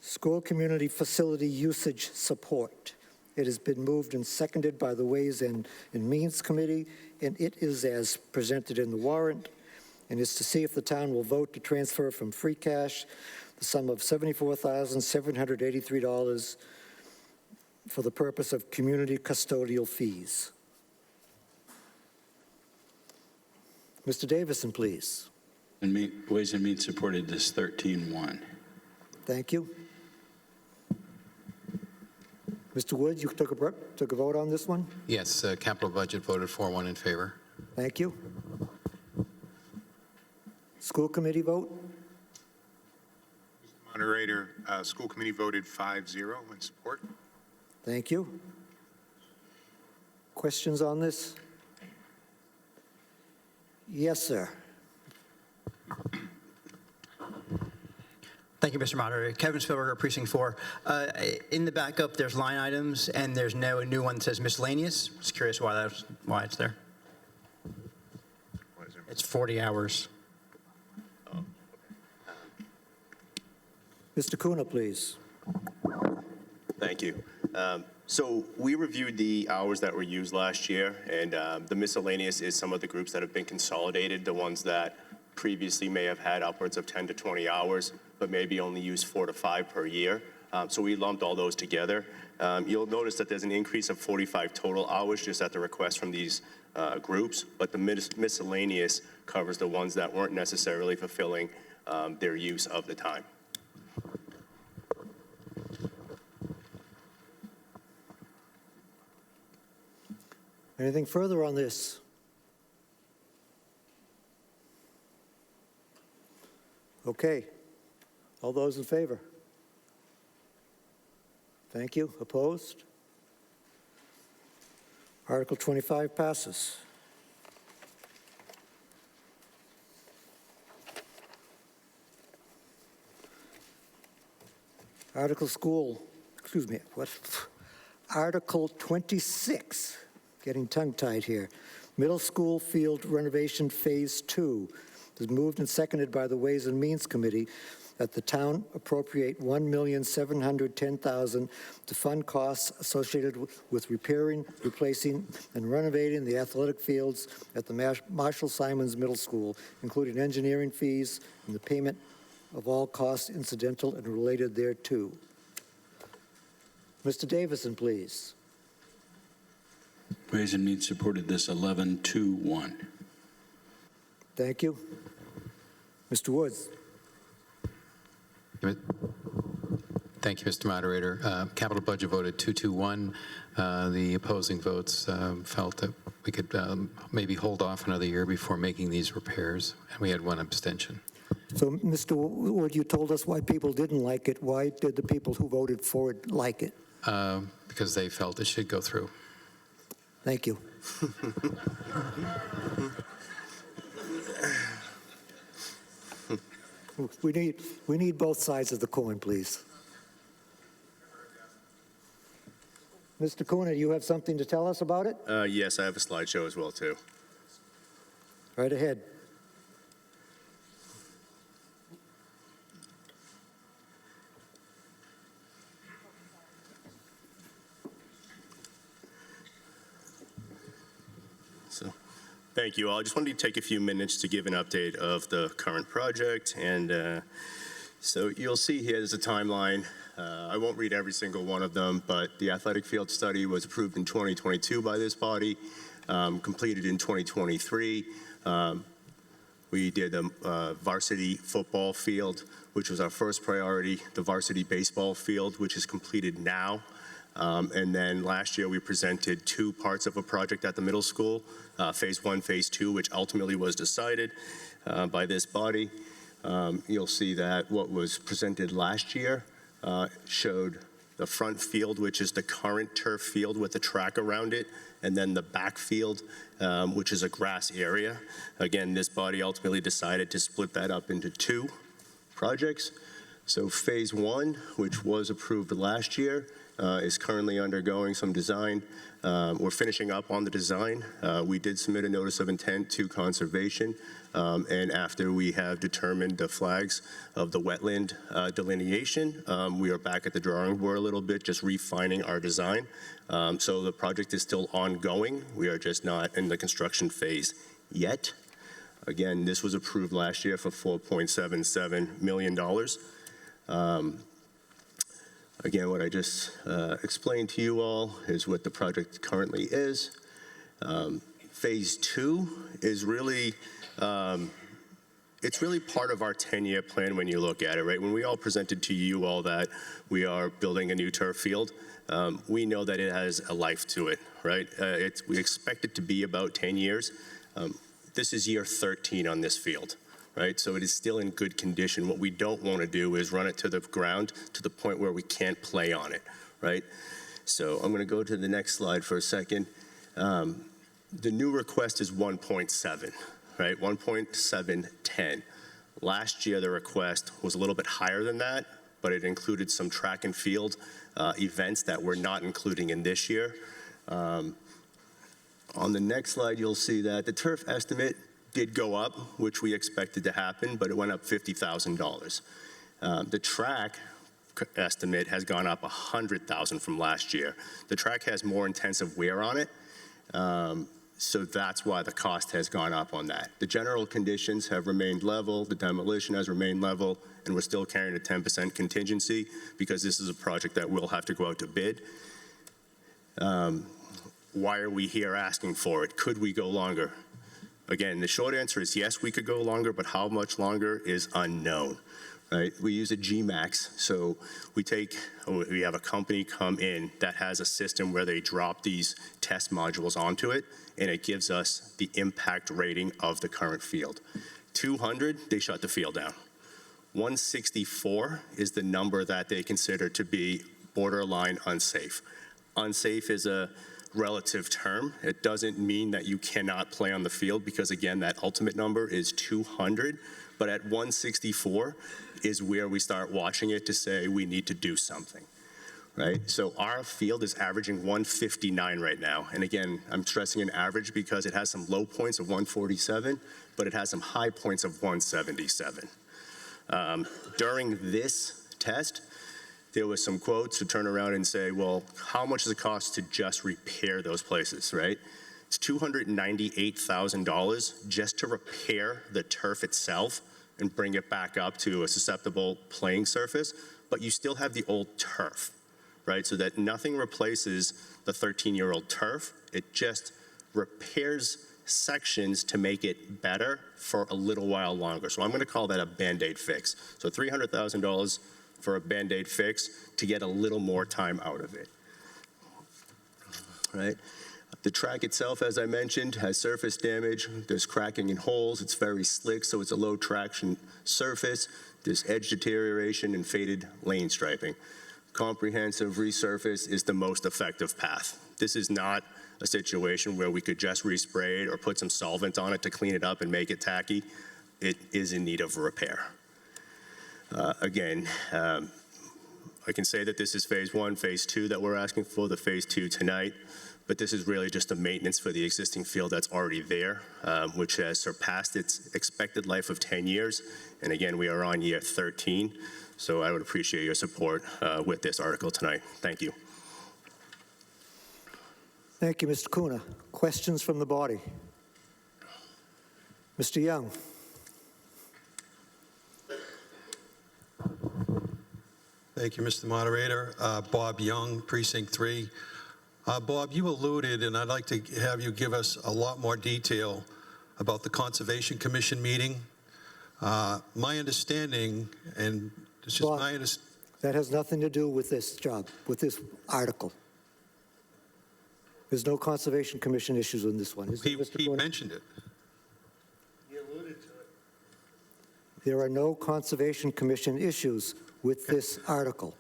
School community facility usage support. It has been moved and seconded by the Ways and Means Committee, and it is as presented in the warrant, and is to see if the town will vote to transfer from free cash the sum of $74,783 for the purpose of community custodial fees. Mr. Davison, please. Ways and Means supported this 13-1. Thank you. Mr. Woods, you took a vote on this one? Yes, capital budget voted 4-1 in favor. Thank you. School committee vote? Moderator, school committee voted 5-0 in support. Thank you. Questions on this? Yes, sir. Thank you, Mr. Moderator. Kevin Spielberger, Precinct 4. In the backup, there's line items, and there's no new one that says miscellaneous. Just curious why it's there. It's 40 hours. Mr. Kuna, please. Thank you. So we reviewed the hours that were used last year, and the miscellaneous is some of the groups that have been consolidated, the ones that previously may have had upwards of 10 to 20 hours, but maybe only used 4 to 5 per year. So we lumped all those together. You'll notice that there's an increase of 45 total hours just at the request from these groups, but the miscellaneous covers the ones that weren't necessarily fulfilling their use of the time. Anything further on this? Okay. All those in favor? Thank you. Opposed? Article 25 passes. Article 26, getting tongue-tied here. Middle school field renovation phase 2 is moved and seconded by the Ways and Means Committee that the town appropriate $1,710,000 to fund costs associated with repairing, replacing, and renovating the athletic fields at the Marshall Simonds Middle School, including engineering fees and the payment of all costs incidental and related thereto. Mr. Davison, please. Ways and Means supported this 11-1. Thank you. Mr. Woods. Thank you, Mr. Moderator. Capital budget voted 2-1. The opposing votes felt that we could maybe hold off another year before making these repairs, and we had one abstention. So, Mr. Wood, you told us why people didn't like it. Why did the people who voted for it like it? Because they felt it should go through. Thank you. We need both sides of the coin, please. Mr. Kuna, you have something to tell us about it? Yes, I have a slideshow as well, too. Right ahead. Thank you all. I just wanted to take a few minutes to give an update of the current project. And so you'll see here is a timeline. I won't read every single one of them, but the athletic field study was approved in 2022 by this body, completed in 2023. We did the varsity football field, which was our first priority, the varsity baseball field, which is completed now. And then last year we presented 2 parts of a project at the middle school, phase 1, phase 2, which ultimately was decided by this body. You'll see that what was presented last year showed the front field, which is the current turf field with the track around it, and then the back field, which is a grass area. Again, this body ultimately decided to split that up into 2 projects. So phase 1, which was approved last year, is currently undergoing some design. We're finishing up on the design. We did submit a notice of intent to conservation, and after we have determined the flags of the wetland delineation, we are back at the drawing board a little bit, just refining our design. So the project is still ongoing. We are just not in the construction phase yet. Again, this was approved last year for $4.77 million. Again, what I just explained to you all is what the project currently is. Phase 2 is really, it's really part of our 10-year plan when you look at it, right? When we all presented to you all that we are building a new turf field, we know that it has a life to it, right? We expect it to be about 10 years. This is year 13 on this field. Right? So it is still in good condition. What we don't want to do is run it to the ground to the point where we can't play on it, right? So I'm going to go to the next slide for a second. The new request is 1.7, right? 1.710. Last year, the request was a little bit higher than that, but it included some track and field events that we're not including in this year. On the next slide, you'll see that the turf estimate did go up, which we expected to happen, but it went up $50,000. The track estimate has gone up $100,000 from last year. The track has more intensive wear on it, so that's why the cost has gone up on that. The general conditions have remained level, the demolition has remained level, and we're still carrying a 10% contingency because this is a project that will have to go out to bid. Why are we here asking for it? Could we go longer? Again, the short answer is yes, we could go longer, but how much longer is unknown, right? We use a GMAX, so we have a company come in that has a system where they drop these test modules onto it, and it gives us the impact rating of the current field. 200, they shut the field down. 164 is the number that they consider to be borderline unsafe. Unsafe is a relative term. It doesn't mean that you cannot play on the field because, again, that ultimate number is 200, but at 164 is where we start watching it to say we need to do something, right? So our field is averaging 159 right now, and again, I'm stressing an average because it has some low points of 147, but it has some high points of 177. During this test, there was some quotes to turn around and say, well, how much does it cost to just repair those places, right? It's $298,000 just to repair the turf itself and bring it back up to a susceptible playing surface, but you still have the old turf, right? So that nothing replaces the 13-year-old turf. It just repairs sections to make it better for a little while longer. So I'm going to call that a Band-Aid fix. So $300,000 for a Band-Aid fix to get a little more time out of it, right? The track itself, as I mentioned, has surface damage. There's cracking in holes. It's very slick, so it's a low traction surface. There's edge deterioration and faded lane striping. Comprehensive resurface is the most effective path. This is not a situation where we could just respray it or put some solvent on it to clean it up and make it tacky. It is in need of repair. Again, I can say that this is phase 1, phase 2 that we're asking for, the phase 2 tonight, but this is really just a maintenance for the existing field that's already there, which has surpassed its expected life of 10 years. And again, we are on year 13, so I would appreciate your support with this article tonight. Thank you. Thank you, Mr. Kuna. Questions from the body? Mr. Young. Thank you, Mr. Moderator. Bob Young, Precinct 3. Bob, you alluded, and I'd like to have you give us a lot more detail about the Conservation Commission meeting. My understanding, and it's just my understanding. That has nothing to do with this job, with this article. There's no Conservation Commission issues on this one, is there, Mr. He Kuna? mentioned it. He alluded to it. There are no Conservation Commission issues with this article.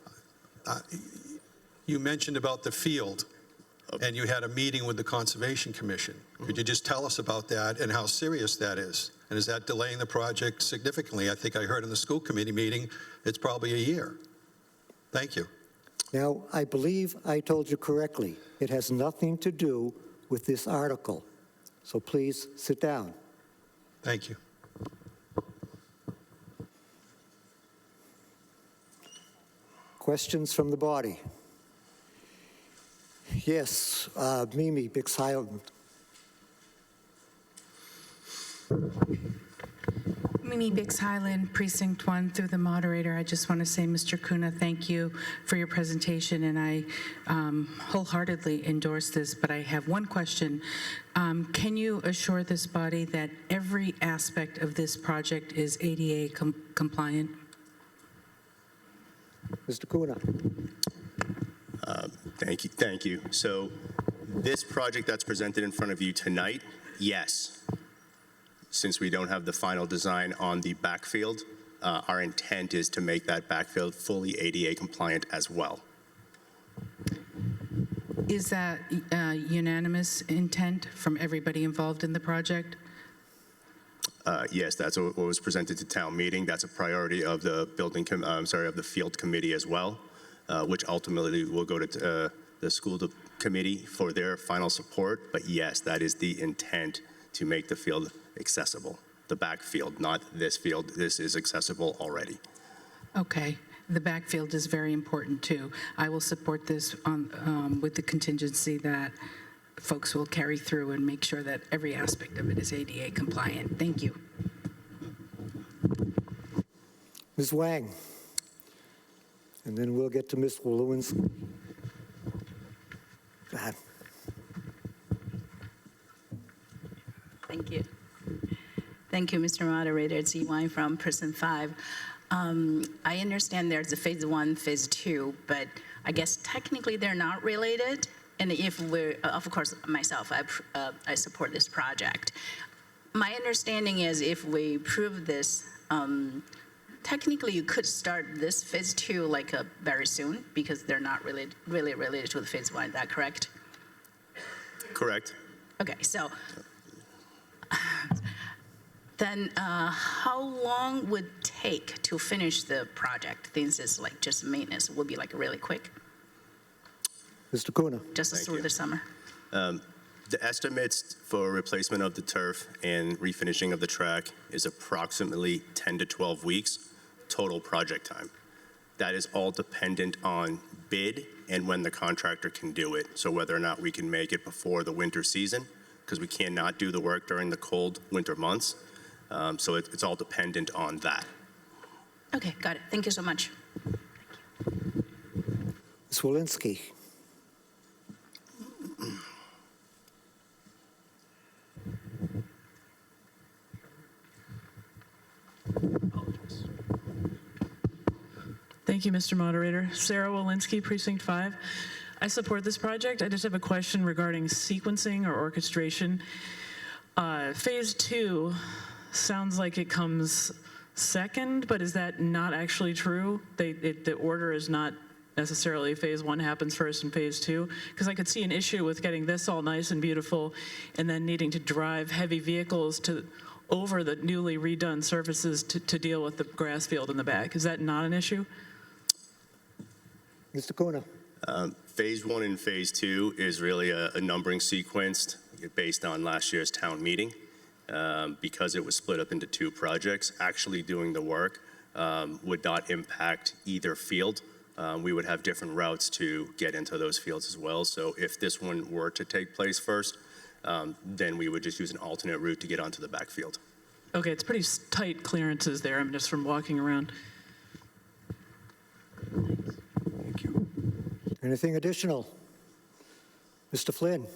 You mentioned about the field, and you had a meeting with the Conservation Commission. Could you just tell us about that and how serious that is? And is that delaying the project significantly? I think I heard in the school committee meeting, it's probably a year. Thank you. Now, I believe I told you correctly. It has nothing to do with this article. So please sit down. Thank you. Questions from the body? Yes, Mimi Bix Highland. Mimi Bix Highland, Precinct 1, through the moderator. I just want to say, Mr. Kuna, thank you for your presentation, and I wholeheartedly endorse this, but I have one question. Can you assure this body that every aspect of this project is ADA compliant? Mr. Kuna. Thank you. So this project that's presented in front of you tonight, yes. Since we don't have the final design on the backfield, our intent is to make that backfield fully ADA compliant as well. Is that unanimous intent from everybody involved in the project? Yes, that's what was presented to town meeting. That's a priority of the of the field committee as well, which ultimately will go to the school committee for their final support. But yes, that is the intent, to make the field accessible. The backfield, not this field. This is accessible already. Okay. The backfield is very important too. I will support this with the contingency that folks will carry through and make sure that every aspect of it is ADA compliant. Thank you. Ms. Wang. And then we'll get to Ms. Lewinsky. Go ahead. Thank you. Thank you, Mr. Moderator. It's E. from Precinct 5. I understand there's a phase 1, phase 2, but I guess technically they're not related. And if we're, of course, myself, I support this project. My understanding is if we prove this, technically you could start this phase 2 like very soon, because they're not really related to the phase 1. Is that correct? Correct. Okay, so then how long would it take to finish the project? Since it's like just maintenance, it would be like really quick. Mr. Kuna. Just through the summer. The estimates for replacement of the turf and refinishing of the track is approximately 10 to 12 weeks total project time. That is all dependent on bid and when the contractor can do it. So whether or not we can make it before the winter season, because we cannot do the work during the cold winter months. So it's all dependent on that. Okay, got it. Thank you so much. Ms. Walensky. Thank you, Mr. Moderator. Sarah Walensky, Precinct 5. I support this project. I just have a question regarding sequencing or orchestration. Phase 2 sounds like it comes second, but is that not actually true? The order is not necessarily phase 1 happens first and phase 2? Because I could see an issue with getting this all nice and beautiful and then needing to drive heavy vehicles over the newly redone surfaces to deal with the grass field in the back. Is that not an issue? Mr. Kuna. Phase 1 and phase 2 is really a numbering sequence based on last year's town meeting. Because it was split up into 2 projects, actually doing the work would not impact either field. We would have different routes to get into those fields as well. So if this one were to take place first, then we would just use an alternate route to get onto the backfield. Okay, it's pretty tight clearances there, just from walking around. Thank you. Anything additional? Mr. Flynn.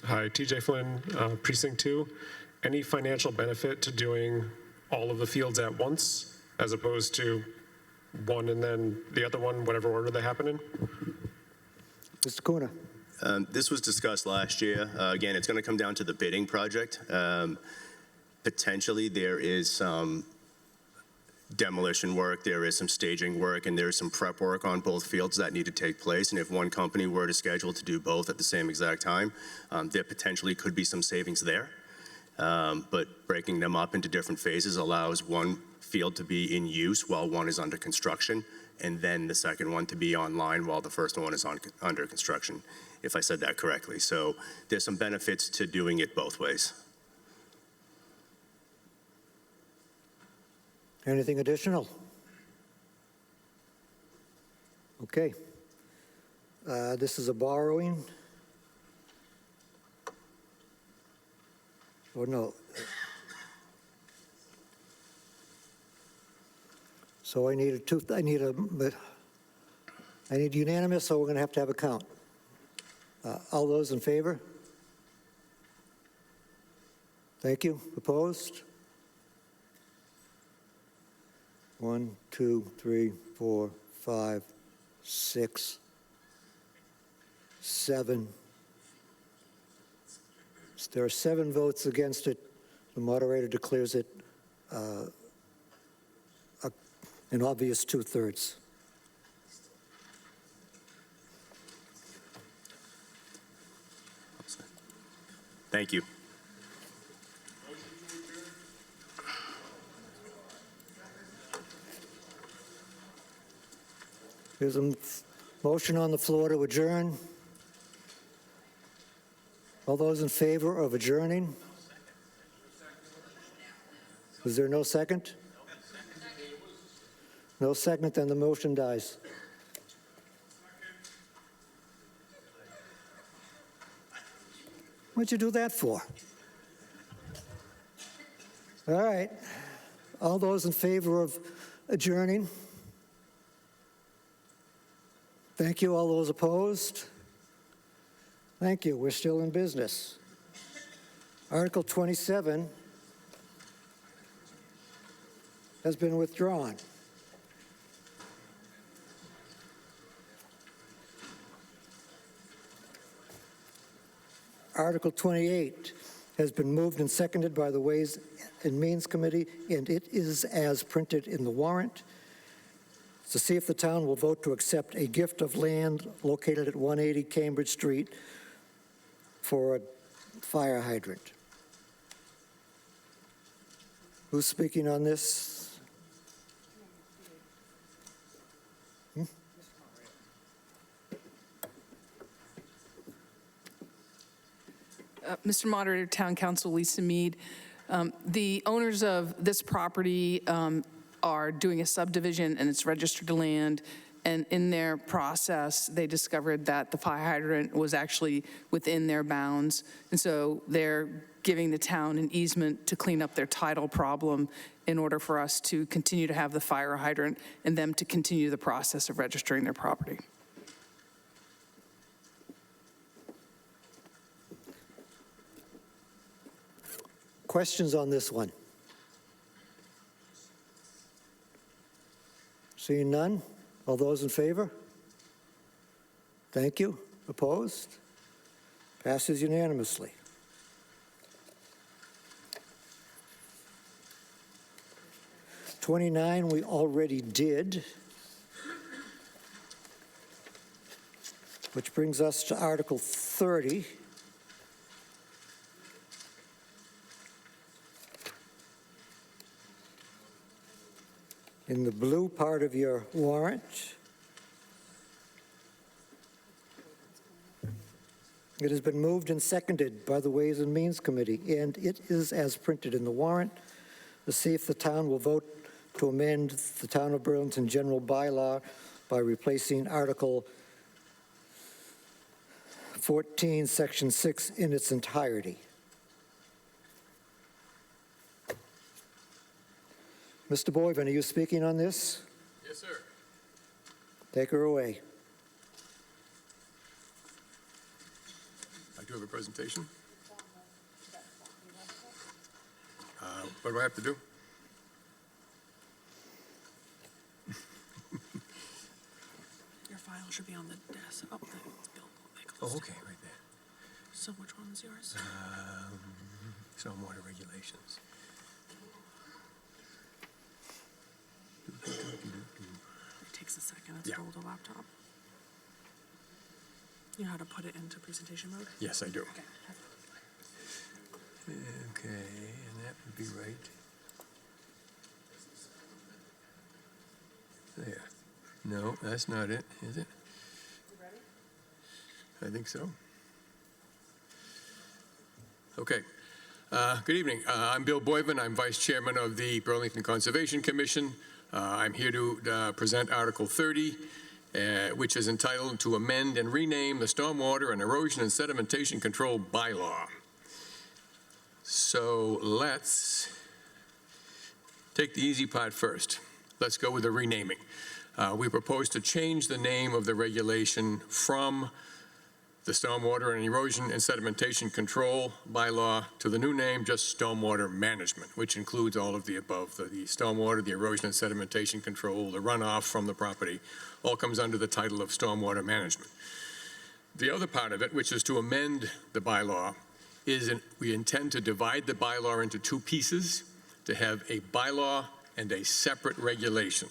Hi, TJ Flynn, Precinct 2. Any financial benefit to doing all of the fields at once as opposed to one and then the other one, whatever order they happen in? Mr. Kuna. This was discussed last year. Again, it's going to come down to the bidding project. Potentially, there is some demolition work, there is some staging work, and there's some prep work on both fields that need to take place. And if one company were to schedule to do both at the same exact time, there potentially could be some savings there. But breaking them up into different phases allows one field to be in use while one is under construction, and then the second one to be online while the first one is under construction, if I said that correctly. So there's some benefits to doing it both ways. Anything additional? Okay. This is a borrowing. Or no? So I need unanimous, so we're going to have a count. All those in favor? Thank you. Opposed? 1, 2, 3, 4, 5, 6, 7. There are 7 votes against it. The moderator declares it an obvious 2/3. Thank you. There's a motion on the floor to adjourn. All those in favor of adjourning? Is there no second? No second, then the motion dies. What'd you do that for? All right. All those in favor of adjourning? Thank you. All those opposed? Thank you. We're still in business. Article 27 has been withdrawn. Article 28 has been moved and seconded by the Ways and Means Committee, and it is as printed in the warrant. To see if the town will vote to accept a gift of land located at 180 Cambridge Street for a fire hydrant. Who's speaking on this? Mr. Moderator, Town Council Lisa Mead. The owners of this property are doing a subdivision and it's registered land. And in their process, they discovered that the fire hydrant was actually within their bounds. And so they're giving the town an easement to clean up their title problem in order for us to continue to have the fire hydrant and them to continue the process of registering their property. Questions on this one? Seeing none? All those in favor? Thank you. Opposed? Passes unanimously. '29 we already did, which brings us to Article 30. In the blue part of your warrant, it has been moved and seconded by the Ways and Means Committee, and it is as printed in the warrant. To see if the town will vote to amend the Town of Burlington General Bylaw by replacing Article 14, Section 6 in its entirety. Mr. Boyven, are you speaking on this? Yes, sir. Take her away. I do have a presentation. What do I have to do? Your file should be on the desk. Oh, Oh, okay, right there. So which one's yours? Stormwater regulations. takes a second. It's Yeah. an older laptop. You know how to put it into presentation mode? Yes, I do. Okay. Okay, and that would be right there. No, that's not it, is it? I think so. Okay. Good evening. I'm Bill Boyvan. I'm Vice Chairman of the Burlington Conservation Commission. I'm here to present Article 30, which is entitled to amend and rename the Stormwater and Erosion and Sedimentation Control Bylaw. So let's take the easy part first. Let's go with the renaming. We propose to change the name of the regulation from the Stormwater and Erosion and Sedimentation Control Bylaw to the new name, just Stormwater Management, which includes all of the above, the stormwater, the erosion and sedimentation control, the runoff from the property, all comes under the title of Stormwater Management. The other part of it, which is to amend the bylaw, is we intend to divide the bylaw into two pieces, to have a bylaw and a separate regulation.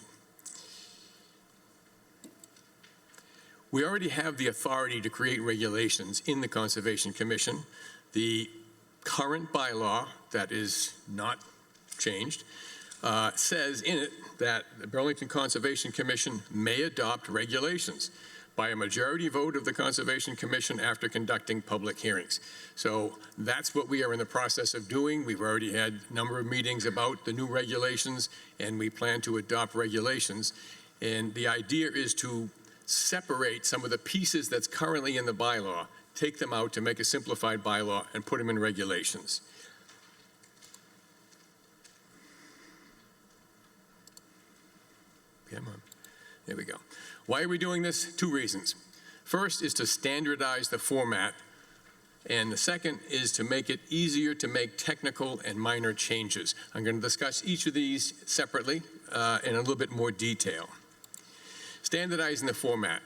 We already have the authority to create regulations in the Conservation Commission. The current bylaw, that is not changed, says in it that the Burlington Conservation Commission may adopt regulations by a majority vote of the Conservation Commission after conducting public hearings. So that's what we are in the process of doing. We've already had a number of meetings about the new regulations, and we plan to adopt regulations. And the idea is to separate some of the pieces that's currently in the bylaw, take them out to make a simplified bylaw, and put them in regulations. Come on. There we go. Why are we doing this? Two reasons. First is to standardize the format, and the second is to make it easier to make technical and minor changes. I'm going to discuss each of these separately in a little bit more detail. Standardizing the format.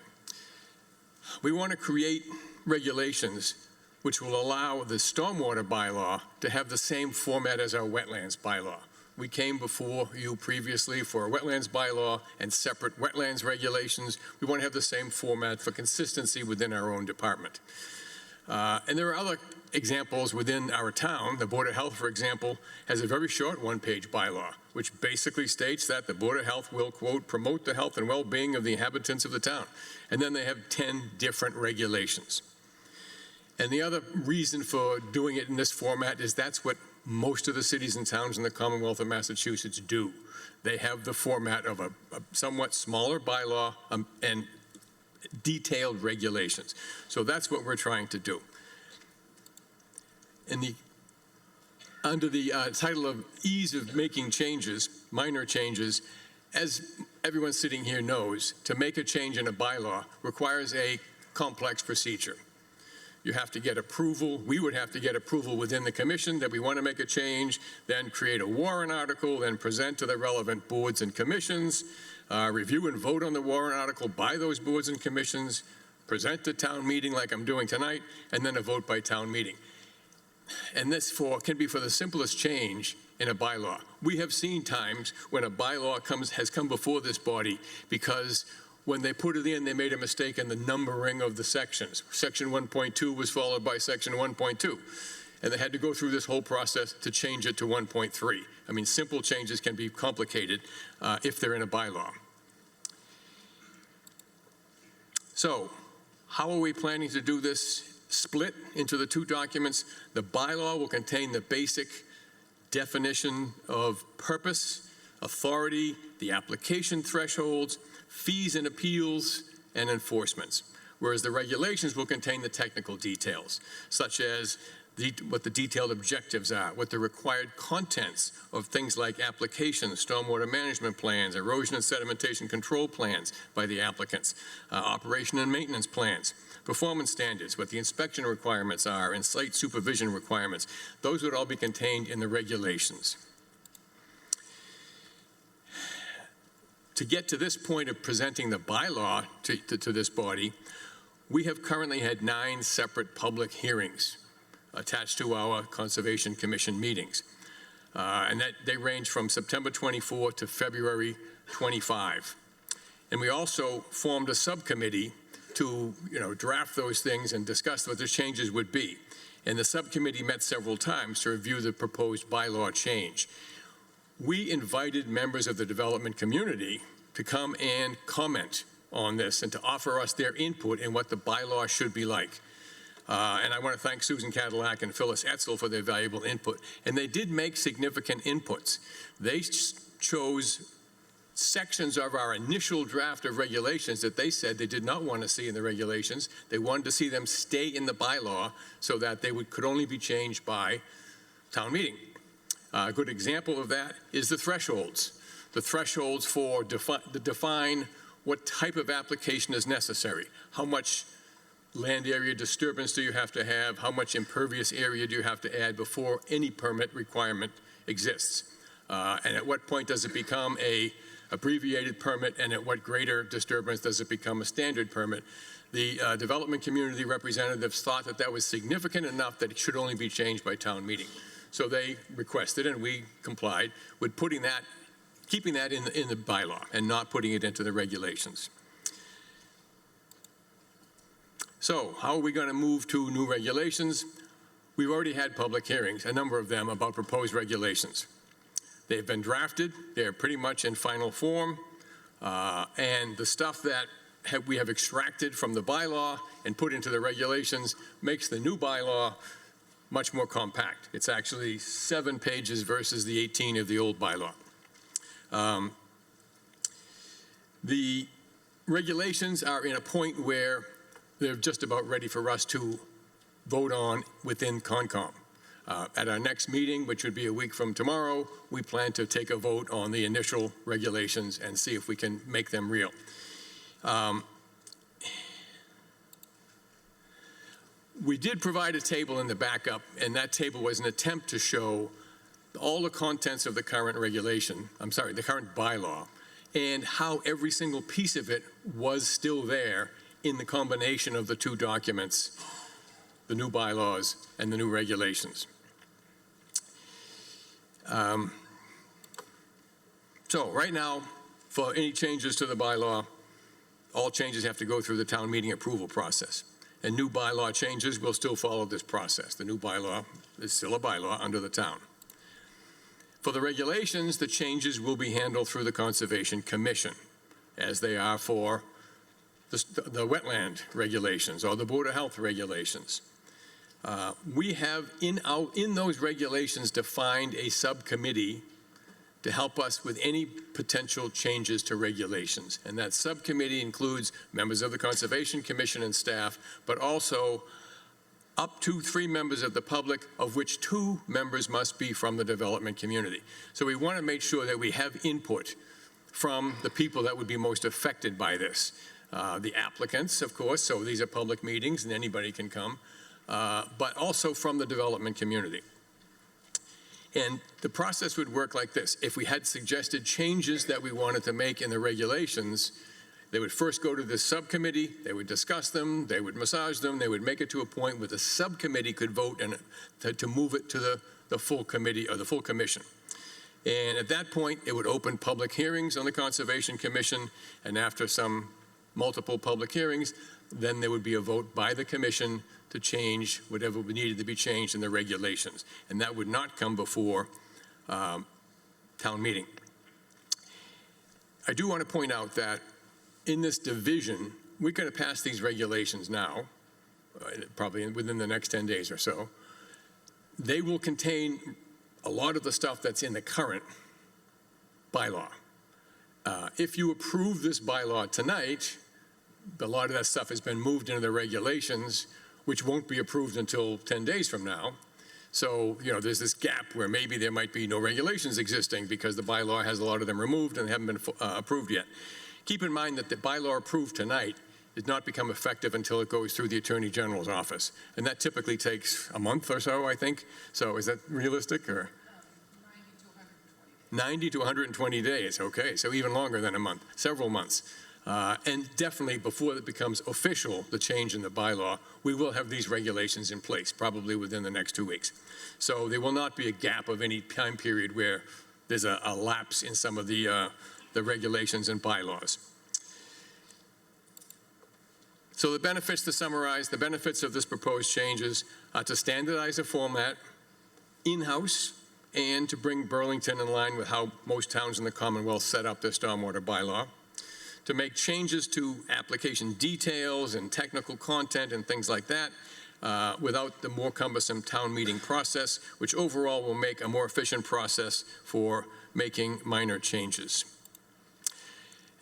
We want to create regulations which will allow the stormwater bylaw to have the same format as our wetlands bylaw. We came before you previously for a wetlands bylaw and separate wetlands regulations. We want to have the same format for consistency within our own department. And there are other examples within our town. The Board of Health, for example, has a very short one-page bylaw, which basically states that the Board of Health will, quote, promote the health and well-being of the inhabitants of the town. And then they have 10 different regulations. And the other reason for doing it in this format is that's what most of the cities and towns in the Commonwealth of Massachusetts do. They have the format of a somewhat smaller bylaw and detailed regulations. So that's what we're trying to do. Under the title of ease of making changes, minor changes, as everyone sitting here knows, to make a change in a bylaw requires a complex procedure. You have to get approval. We would have to get approval within the commission that we want to make a change, then create a warrant article, then present to the relevant boards and commissions, review and vote on the warrant article by those boards and commissions, present to town meeting like I'm doing tonight, and then a vote by town meeting. And this can be for the simplest change in a bylaw. We have seen times when a bylaw has come before this body because when they put it in, they made a mistake in the numbering of the sections. Section 1.2 was followed by section 1.2. And they had to go through this whole process to change it to 1.3. I mean, simple changes can be complicated if they're in a bylaw. So, how are we planning to do this split into the two documents? The bylaw will contain the basic definition of purpose, authority, the application thresholds, fees and appeals, and enforcements, whereas the regulations will contain the technical details, such as what the detailed objectives are, what the required contents of things like applications, stormwater management plans, erosion and sedimentation control plans by the applicants, operation and maintenance plans, performance standards, what the inspection requirements are, and site supervision requirements. Those would all be contained in the regulations. To get to this point of presenting the bylaw to this body, we have currently had 9 separate public hearings attached to our Conservation Commission meetings. And they range from September 24 to February 25. And we also formed a subcommittee to, draft those things and discuss what the changes would be. And the subcommittee met several times to review the proposed bylaw change. We invited members of the development community to come and comment on this and to offer us their input in what the bylaw should be like. And I want to thank Susan Cadillac and Phyllis Etzel for their valuable input. And they did make significant inputs. They chose sections of our initial draft of regulations that they said they did not want to see in the regulations. They wanted to see them stay in the bylaw so that they could only be changed by town meeting. A good example of that is the thresholds. The thresholds for define what type of application is necessary. How much land area disturbance do you have to have? How much impervious area do you have to add before any permit requirement exists? And at what point does it become a abbreviated permit, and at what greater disturbance does it become a standard permit? The development community representatives thought that that was significant enough that it should only be changed by town meeting. So they requested, and we complied with keeping that in the bylaw and not putting it into the regulations. So how are we going to move to new regulations? We've already had public hearings, a number of them, about proposed regulations. They've been drafted. They're pretty much in final form. And the stuff that we have extracted from the bylaw and put into the regulations makes the new bylaw much more compact. It's actually 7 pages versus the 18 of the old bylaw. The regulations are in a point where they're just about ready for us to vote on within Concom. At our next meeting, which would be a week from tomorrow, we plan to take a vote on the initial regulations and see if we can make them real. We did provide a table in the backup, and that table was an attempt to show all the contents of the current the current bylaw, and how every single piece of it was still there in the combination of the two documents, the new bylaws and the new regulations. So right now, for any changes to the bylaw, all changes have to go through the town meeting approval process. And new bylaw changes will still follow this process. The new bylaw is still a bylaw under the town. For the regulations, the changes will be handled through the Conservation Commission, as they are for the wetland regulations or the Board of Health regulations. We have in those regulations defined a subcommittee to help us with any potential changes to regulations. And that subcommittee includes members of the Conservation Commission and staff, but also up to 3 members of the public, of which 2 members must be from the development community. So we want to make sure that we have input from the people that would be most affected by this. The applicants, of course, so these are public meetings and anybody can come, but also from the development community. And the process would work like this. If we had suggested changes that we wanted to make in the regulations, they would first go to the subcommittee, they would discuss them, they would massage them, they would make it to a point where the subcommittee could vote and to move it to the full committee or the full commission. And at that point, it would open public hearings on the Conservation Commission, and after some multiple public hearings, then there would be a vote by the commission to change whatever needed to be changed in the regulations. And that would not come before town meeting. I do want to point out that in this division, we're going to pass these regulations now, probably within the next 10 days or so. They will contain a lot of the stuff that's in the current bylaw. If you approve this bylaw tonight, a lot of that stuff has been moved into the regulations, which won't be approved until 10 days from now. So, there's this gap where maybe there might be no regulations existing because the bylaw has a lot of them removed and haven't been approved yet. Keep in mind that the bylaw approved tonight did not become effective until it goes through the Attorney General's office. And that typically takes a month or so, I think. So is that realistic, or? 90 to 120 days, okay, so even longer than a month, several months. And definitely before it becomes official, the change in the bylaw, we will have these regulations in place, probably within the next 2 weeks. So there will not be a gap of any time period where there's a lapse in some of the regulations and bylaws. So the benefits, to summarize, the benefits of this proposed changes are to standardize the format in-house and to bring Burlington in line with how most towns in the Commonwealth set up their stormwater bylaw, to make changes to application details and technical content and things like that without the more cumbersome town meeting process, which overall will make a more efficient process for making minor changes.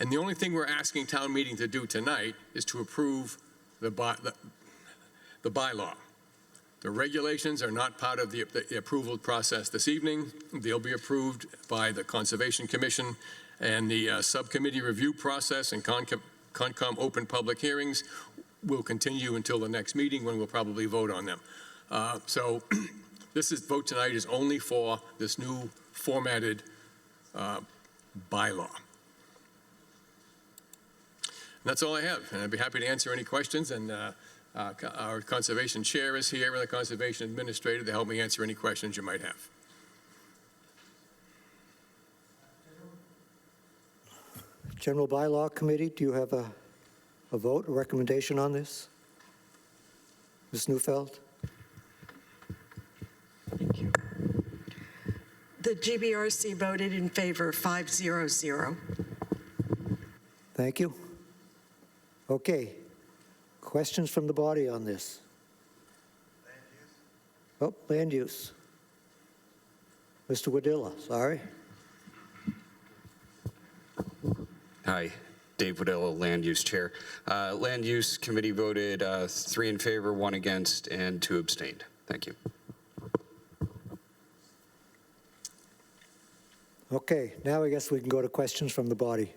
And the only thing we're asking town meeting to do tonight is to approve the bylaw. The regulations are not part of the approval process this evening. They'll be approved by the Conservation Commission, and the subcommittee review process and Concom open public hearings will continue until the next meeting when we'll probably vote on them. So this vote tonight is only for this new formatted bylaw. And that's all I have, and I'd be happy to answer any questions. And our conservation chair is here and the conservation administrator to help me answer any questions you might have. General Bylaw Committee, do you have a vote, a recommendation on this? Ms. Neufeld? The GBRC voted in favor 5-0-0. Thank you. Okay. Questions from the body on this? Oh, land use. Mr. Wadilla, sorry. Hi, Dave Wadilla, Land Use Chair. Land Use Committee voted 3 in favor, 1 against, and 2 abstained. Thank you. Okay, now I guess we can go to questions from the body.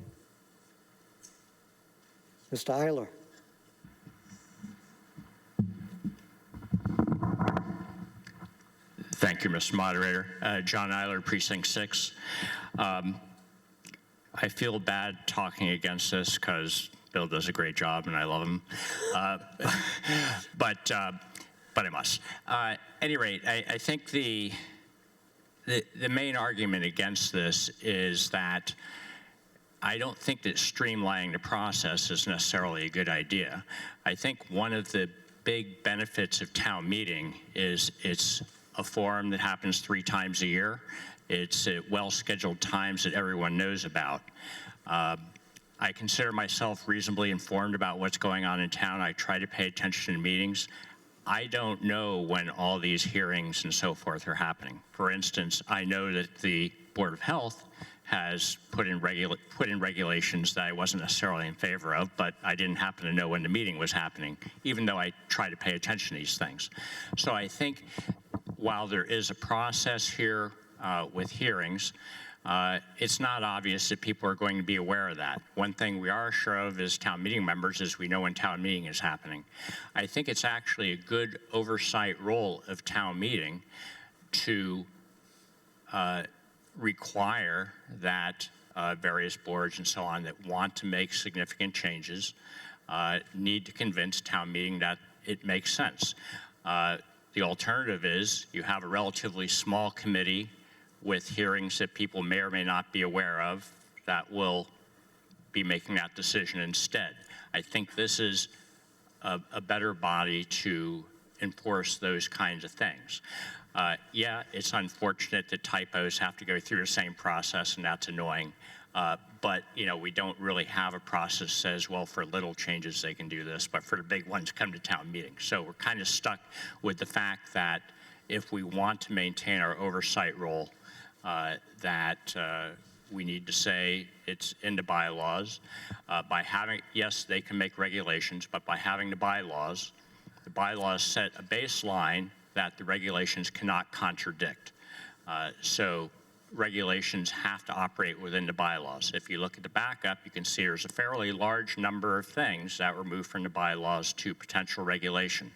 Mr. Eiler. Thank you, Mr. Moderator. John Eiler, Precinct 6. I feel bad talking against this because Bill does a great job and I love him. But I must. At any rate, I think the main argument against this is that I don't think that streamlining the process is necessarily a good idea. I think one of the big benefits of town meeting is it's a forum that happens 3 times a year. It's at well-scheduled times that everyone knows about. I consider myself reasonably informed about what's going on in town. I try to pay attention to meetings. I don't know when all these hearings and so forth are happening. For instance, I know that the Board of Health has put in regulations that I wasn't necessarily in favor of, but I didn't happen to know when the meeting was happening, even though I try to pay attention to these things. So I think while there is a process here with hearings, it's not obvious that people are going to be aware of that. One thing we are sure of as town meeting members is we know when town meeting is happening. I think it's actually a good oversight role of town meeting to require that various boards and so on that want to make significant changes need to convince town meeting that it makes sense. The alternative is you have a relatively small committee with hearings that people may or may not be aware of that will be making that decision instead. I think this is a better body to enforce those kinds of things. Yeah, it's unfortunate that typos have to go through the same process, and that's annoying. But you know, we don't really have a process that says, well, for little changes they can do this, but for the big ones, come to town meeting. So we're kind of stuck with the fact that if we want to maintain our oversight role, we need to say it's in the bylaws. By having, yes, they can make regulations, but by having the bylaws set a baseline that the regulations cannot contradict. So regulations have to operate within the bylaws. If you look at the backup, you can see there's a fairly large number of things that were moved from the bylaws to potential regulation.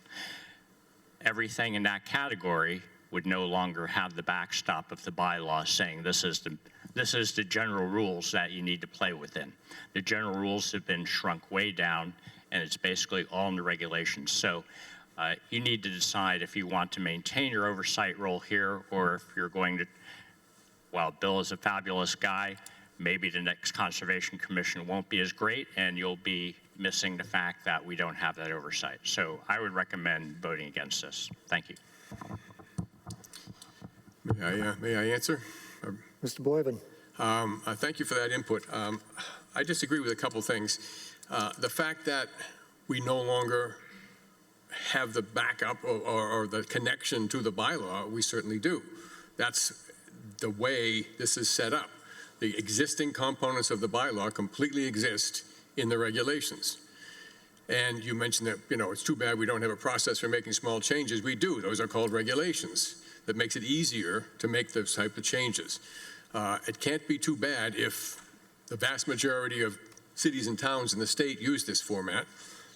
Everything in that category would no longer have the backstop of the bylaw saying this is the general rules that you need to play within. The general rules have been shrunk way down, and it's basically all in the regulations. So you need to decide if you want to maintain your oversight role here, or if you're going to, while Bill is a fabulous guy, maybe the next Conservation Commission won't be as great, and you'll be missing the fact that we don't have that oversight. So I would recommend voting against this. Thank you. May I answer? Mr. Boyven. Thank you for that input. I disagree with a couple things. The fact that we no longer have the backup or the connection to the bylaw, we certainly do. That's the way this is set up. The existing components of the bylaw completely exist in the regulations. And you mentioned that, it's too bad we don't have a process for making small changes. We do. Those are called regulations. That makes it easier to make those type of changes. It can't be too bad if the vast majority of cities and towns in the state use this format,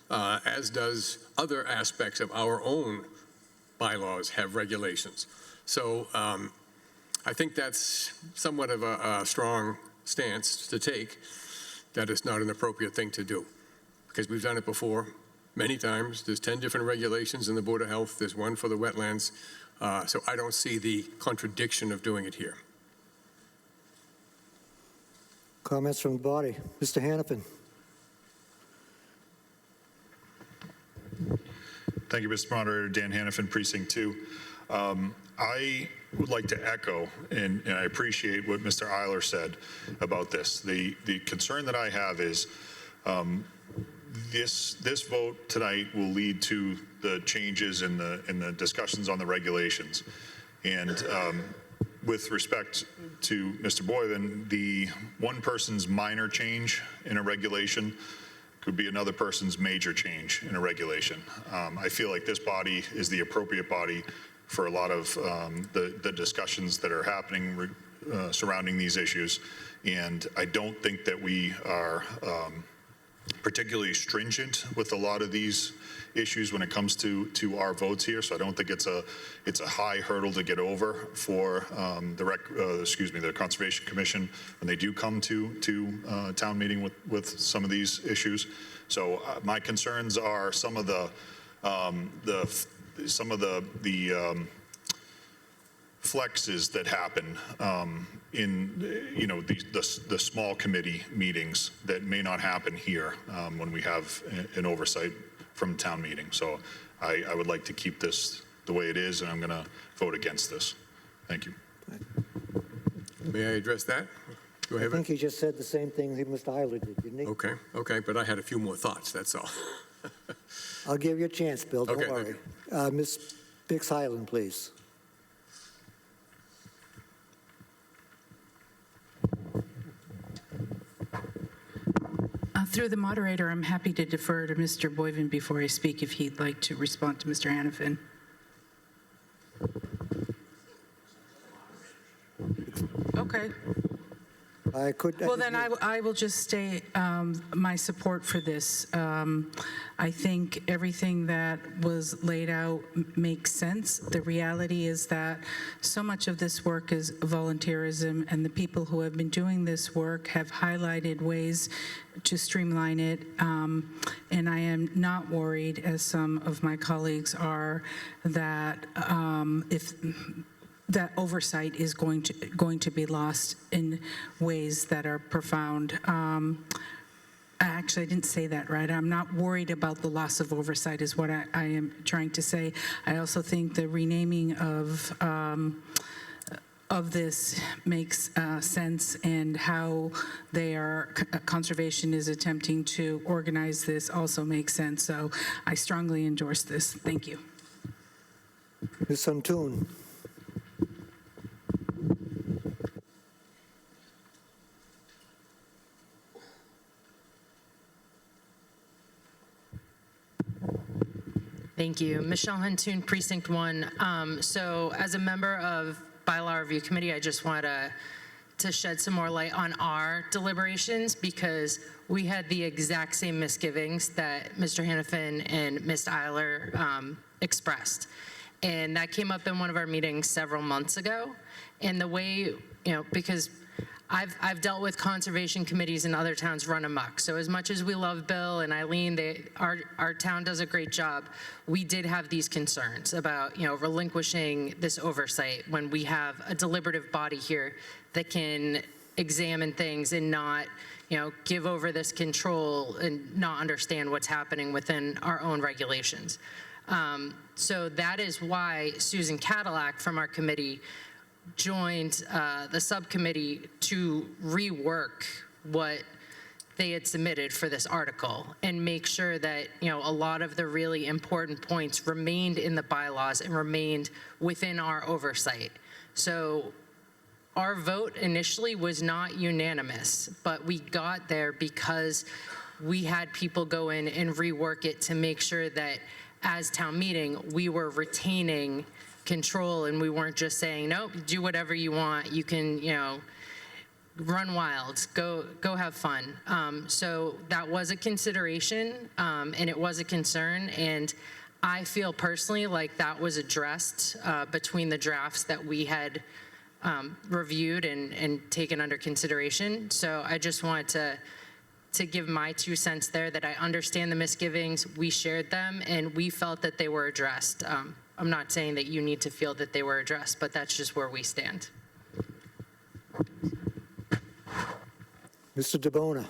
as does other aspects of our own bylaws have regulations. So I think that's somewhat of a strong stance to take, that it's not an appropriate thing to do, because we've done it before many times. There's 10 different regulations in the Board of Health. There's one for the wetlands. So I don't see the contradiction of doing it here. Comments from the body. Mr. Hannafin. Thank you, Mr. Moderator. Dan Hannafin, Precinct 2. I would like to echo, and I appreciate what Mr. Eiler said about this. The concern that I have is this vote tonight will lead to the changes in the discussions on the regulations. And with respect to Mr. Boyven, the one person's minor change in a regulation could be another person's major change in a regulation. I feel like this body is the appropriate body for a lot of the discussions that are happening surrounding these issues. And I don't think that we are particularly stringent with a lot of these issues when it comes to our votes here. So I don't think it's a high hurdle to get over for the Conservation Commission when they do come to town meeting with some of these issues. So my concerns are some of the flexes that happen in the small committee meetings that may not happen here when we have an oversight from town meeting. So I would like to keep this the way it is, and I'm going to vote against this. Thank you. May I address that? I think he just said the same thing Mr. Eiler did, didn't he? Okay, but I had a few more thoughts, that's all. I'll give you a chance, Bill, don't Okay, worry. Ms. Biggs-Hyland, please. Through the moderator, I'm happy to defer to Mr. Boyven before I speak if he'd like to respond to Mr. Hannafin. Okay. Well, then I will just state my support for this. I think everything that was laid out makes sense. The reality is that so much of this work is volunteerism, and the people who have been doing this work have highlighted ways to streamline it. And I am not worried, as some of my colleagues are, that if that oversight is going to be lost in ways that are profound. Actually, I didn't say that right. I'm not worried about the loss of oversight is what I am trying to say. I also think the renaming of this makes sense, and how conservation is attempting to organize this also makes sense. So I strongly endorse this. Thank you. Ms. Santoon. Thank you. Michelle Huntoon, Precinct 1. So as a member of Bylaw Review Committee, I just want to shed some more light on our deliberations, because we had the exact same misgivings that Mr. Hannafin and Ms. Eiler expressed. And that came up in one of our meetings several months ago. And the way, because I've dealt with conservation committees in other towns run amok. So as much as we love Bill and Eileen, our town does a great job. We did have these concerns about, relinquishing this oversight when we have a deliberative body here that can examine things and not, give over this control and not understand what's happening within our own regulations. So that is why Susan Cadillac from our committee joined the subcommittee to rework what they had submitted for this article and make sure that, a lot of the really important points remained in the bylaws and remained within our oversight. So our vote initially was not unanimous, but we got there because we had people go in and rework it to make sure that as town meeting, we were retaining control and we weren't just saying, nope, do whatever you want. You can, run wild, go have fun. So that was a consideration and it was a concern. And I feel personally like that was addressed between the drafts that we had reviewed and taken under consideration. So I just wanted to give my 2 cents there that I understand the misgivings, we shared them, and we felt that they were addressed. I'm not saying that you need to feel that they were addressed, but that's just where we stand. Mr. DeBona.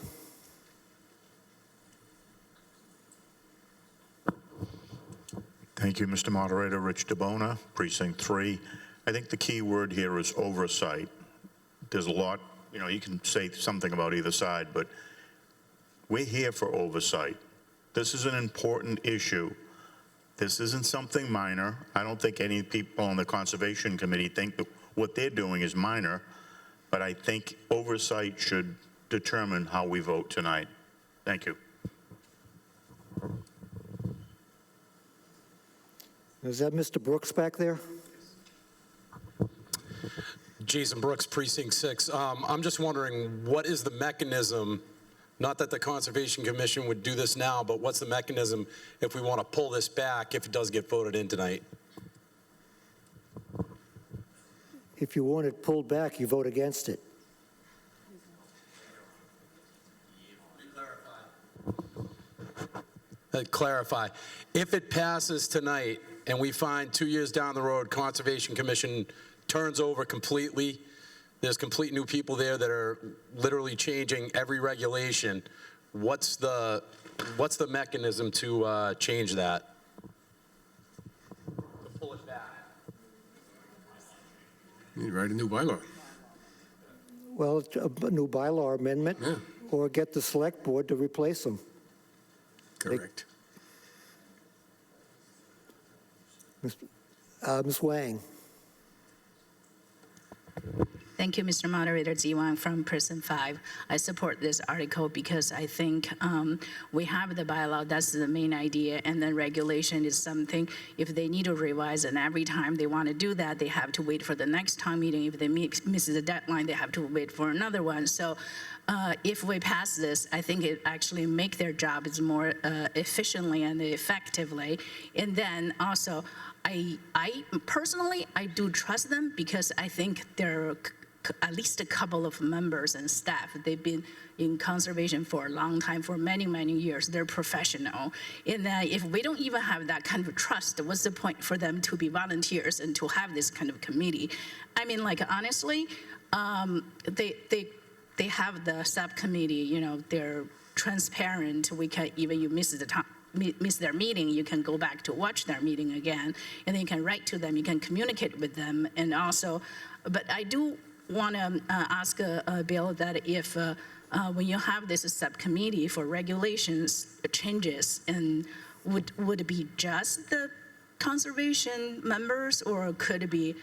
Thank you, Mr. Moderator. Rich DeBona, Precinct 3. I think the key word here is oversight. There's a lot, you can say something about either side, but we're here for oversight. This is an important issue. This isn't something minor. I don't think any people on the Conservation Committee think that what they're doing is minor, but I think oversight should determine how we vote tonight. Thank you. Is that Mr. Brooks back there? Jason Brooks, Precinct 6. I'm just wondering, what is the mechanism, not that the Conservation Commission would do this now, but what's the mechanism if we want to pull this back if it does get voted in tonight? If you want it pulled back, you vote against it. Clarify. If it passes tonight and we find 2 years down the road, Conservation Commission turns over completely, there's complete new people there that are literally changing every regulation, what's the mechanism to change that? To pull it back. You write a new bylaw. Well, a new bylaw amendment, or get the select board to replace them. Correct. Ms. Wang. Thank you, Mr. Moderator. Ziwang from Precinct 5. I support this article because I think we have the bylaw, that's the main idea, and then regulation is something, if they need to revise, and every time they want to do that, they have to wait for the next town meeting. If they miss the deadline, they have to wait for another one. So if we pass this, I think it actually make their jobs more efficiently and effectively. And then also, I personally, I do trust them because I think they're at least a couple of members and staff. They've been in conservation for a long time, for many, many years. They're professional. And if we don't even have that kind of trust, what's the point for them to be volunteers and to have this kind of committee? I mean, like, honestly, they have the subcommittee, they're transparent. We can, even you miss their meeting, you can go back to watch their meeting again, and then you can write to them, you can communicate with them. And also, but I do want to ask Bill that if when you have this subcommittee for regulations changes, and would it be just the conservation members, or could it be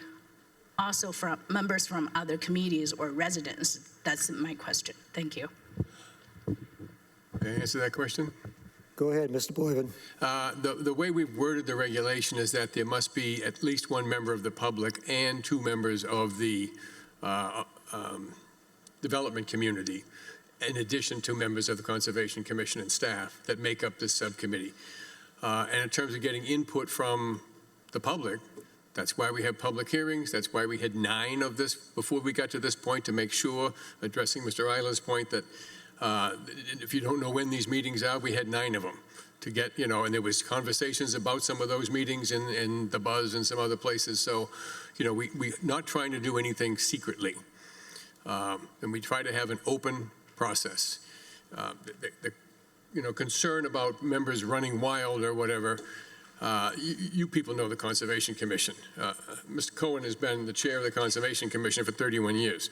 also from members from other committees or residents? That's my question. Thank you. Can I answer that question? Go ahead, Mr. Boyven. The way we've worded the regulation is that there must be at least one member of the public and 2 members of the development community, in addition to members of the Conservation Commission and staff that make up this subcommittee. And in terms of getting input from the public, that's why we have public hearings. That's why we had 9 of this before we got to this point, to make sure, addressing Mr. Eiler's point, that if you don't know when these meetings are, we had 9 of them to get, and there was conversations about some of those meetings in the Buzz and some other places. So, we're not trying to do anything secretly. And we try to have an open process. The concern about members running wild or whatever, you people know the Conservation Commission. Mr. Cohen has been the chair of the Conservation Commission for 31 years.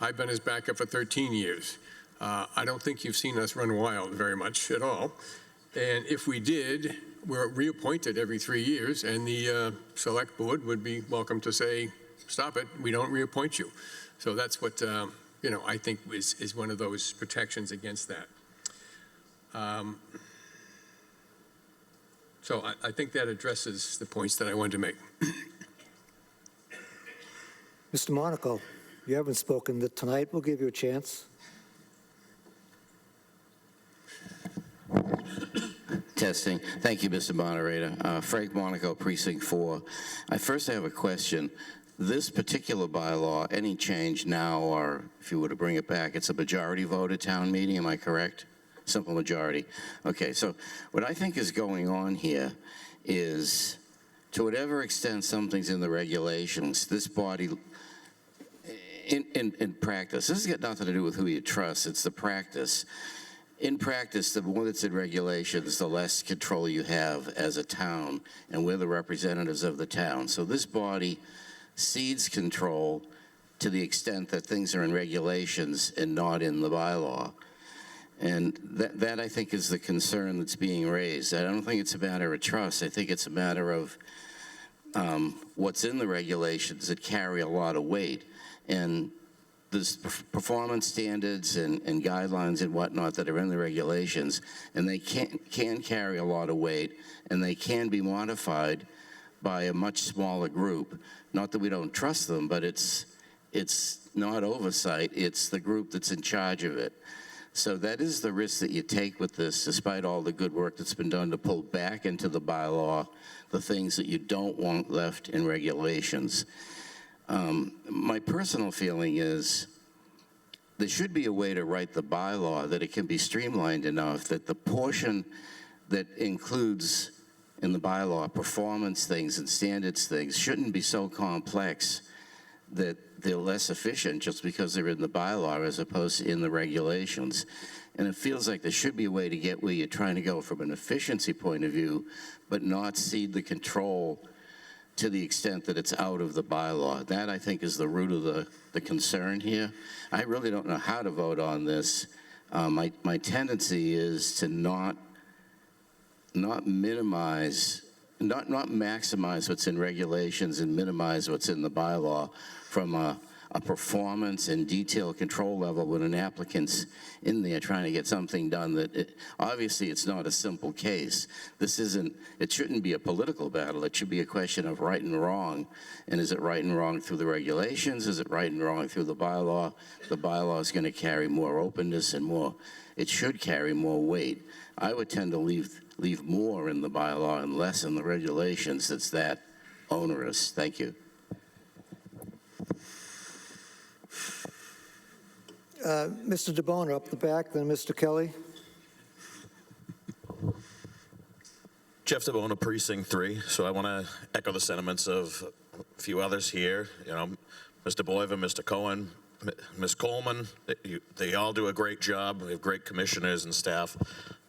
I've been his backup for 13 years. I don't think you've seen us run wild very much at all. And if we did, we're reappointed every 3 years, and the select board would be welcome to say, stop it, we don't reappoint you. So that's what, I think is one of those protections against that. So I think that addresses the points that I wanted to make. Mr. Monaco, you haven't spoken tonight. We'll give you a chance. Testing. Thank you, Mr. Moderator. Frank Monaco, Precinct 4. First, I have a question. This particular bylaw, any change now, or if you were to bring it back, it's a majority vote at town meeting, am I correct? Simple majority. Okay, so what I think is going on here is, to whatever extent something's in the regulations, this body, in practice, this has got nothing to do with who you trust, it's the practice. In practice, the more that's in regulations, the less control you have as a town, and we're the representatives of the town. So this body cedes control to the extent that things are in regulations and not in the bylaw. And that I think is the concern that's being raised. I don't think it's a matter of trust. I think it's a matter of what's in the regulations that carry a lot of weight. And there's performance standards and guidelines and whatnot that are in the regulations, and they can carry a lot of weight, and they can be modified by a much smaller group. Not that we don't trust them, but it's not oversight. It's the group that's in charge of it. So that is the risk that you take with this, despite all the good work that's been done to pull back into the bylaw the things that you don't want left in regulations. My personal feeling is there should be a way to write the bylaw that it can be streamlined enough that the portion that includes in the bylaw performance things and standards things shouldn't be so complex that they're less efficient just because they're in the bylaw as opposed to in the regulations. And it feels like there should be a way to get where you're trying to go from an efficiency point of view, but not cede the control to the extent that it's out of the bylaw. That, I think, is the root of the concern here. I really don't know how to vote on this. My tendency is to not minimize, not maximize what's in regulations and minimize what's in the bylaw from a performance and detail control level when an applicant's in there trying to get something done that, obviously it's not a simple case. It shouldn't be a political battle. It should be a question of right and wrong. And is it right and wrong through the regulations? Is it right and wrong through the bylaw? The bylaw is going to carry more openness and it should carry more weight. I would tend to leave more in the bylaw and less in the regulations that's that onerous. Thank you. Mr. DeBona up the back, then Mr. Kelly. Jeff DeBona, Precinct 3. So I want to echo the sentiments of a few others here. Mr. Boyva, Mr. Cohen, Ms. Coleman, they all do a great job. We have great commissioners and staff,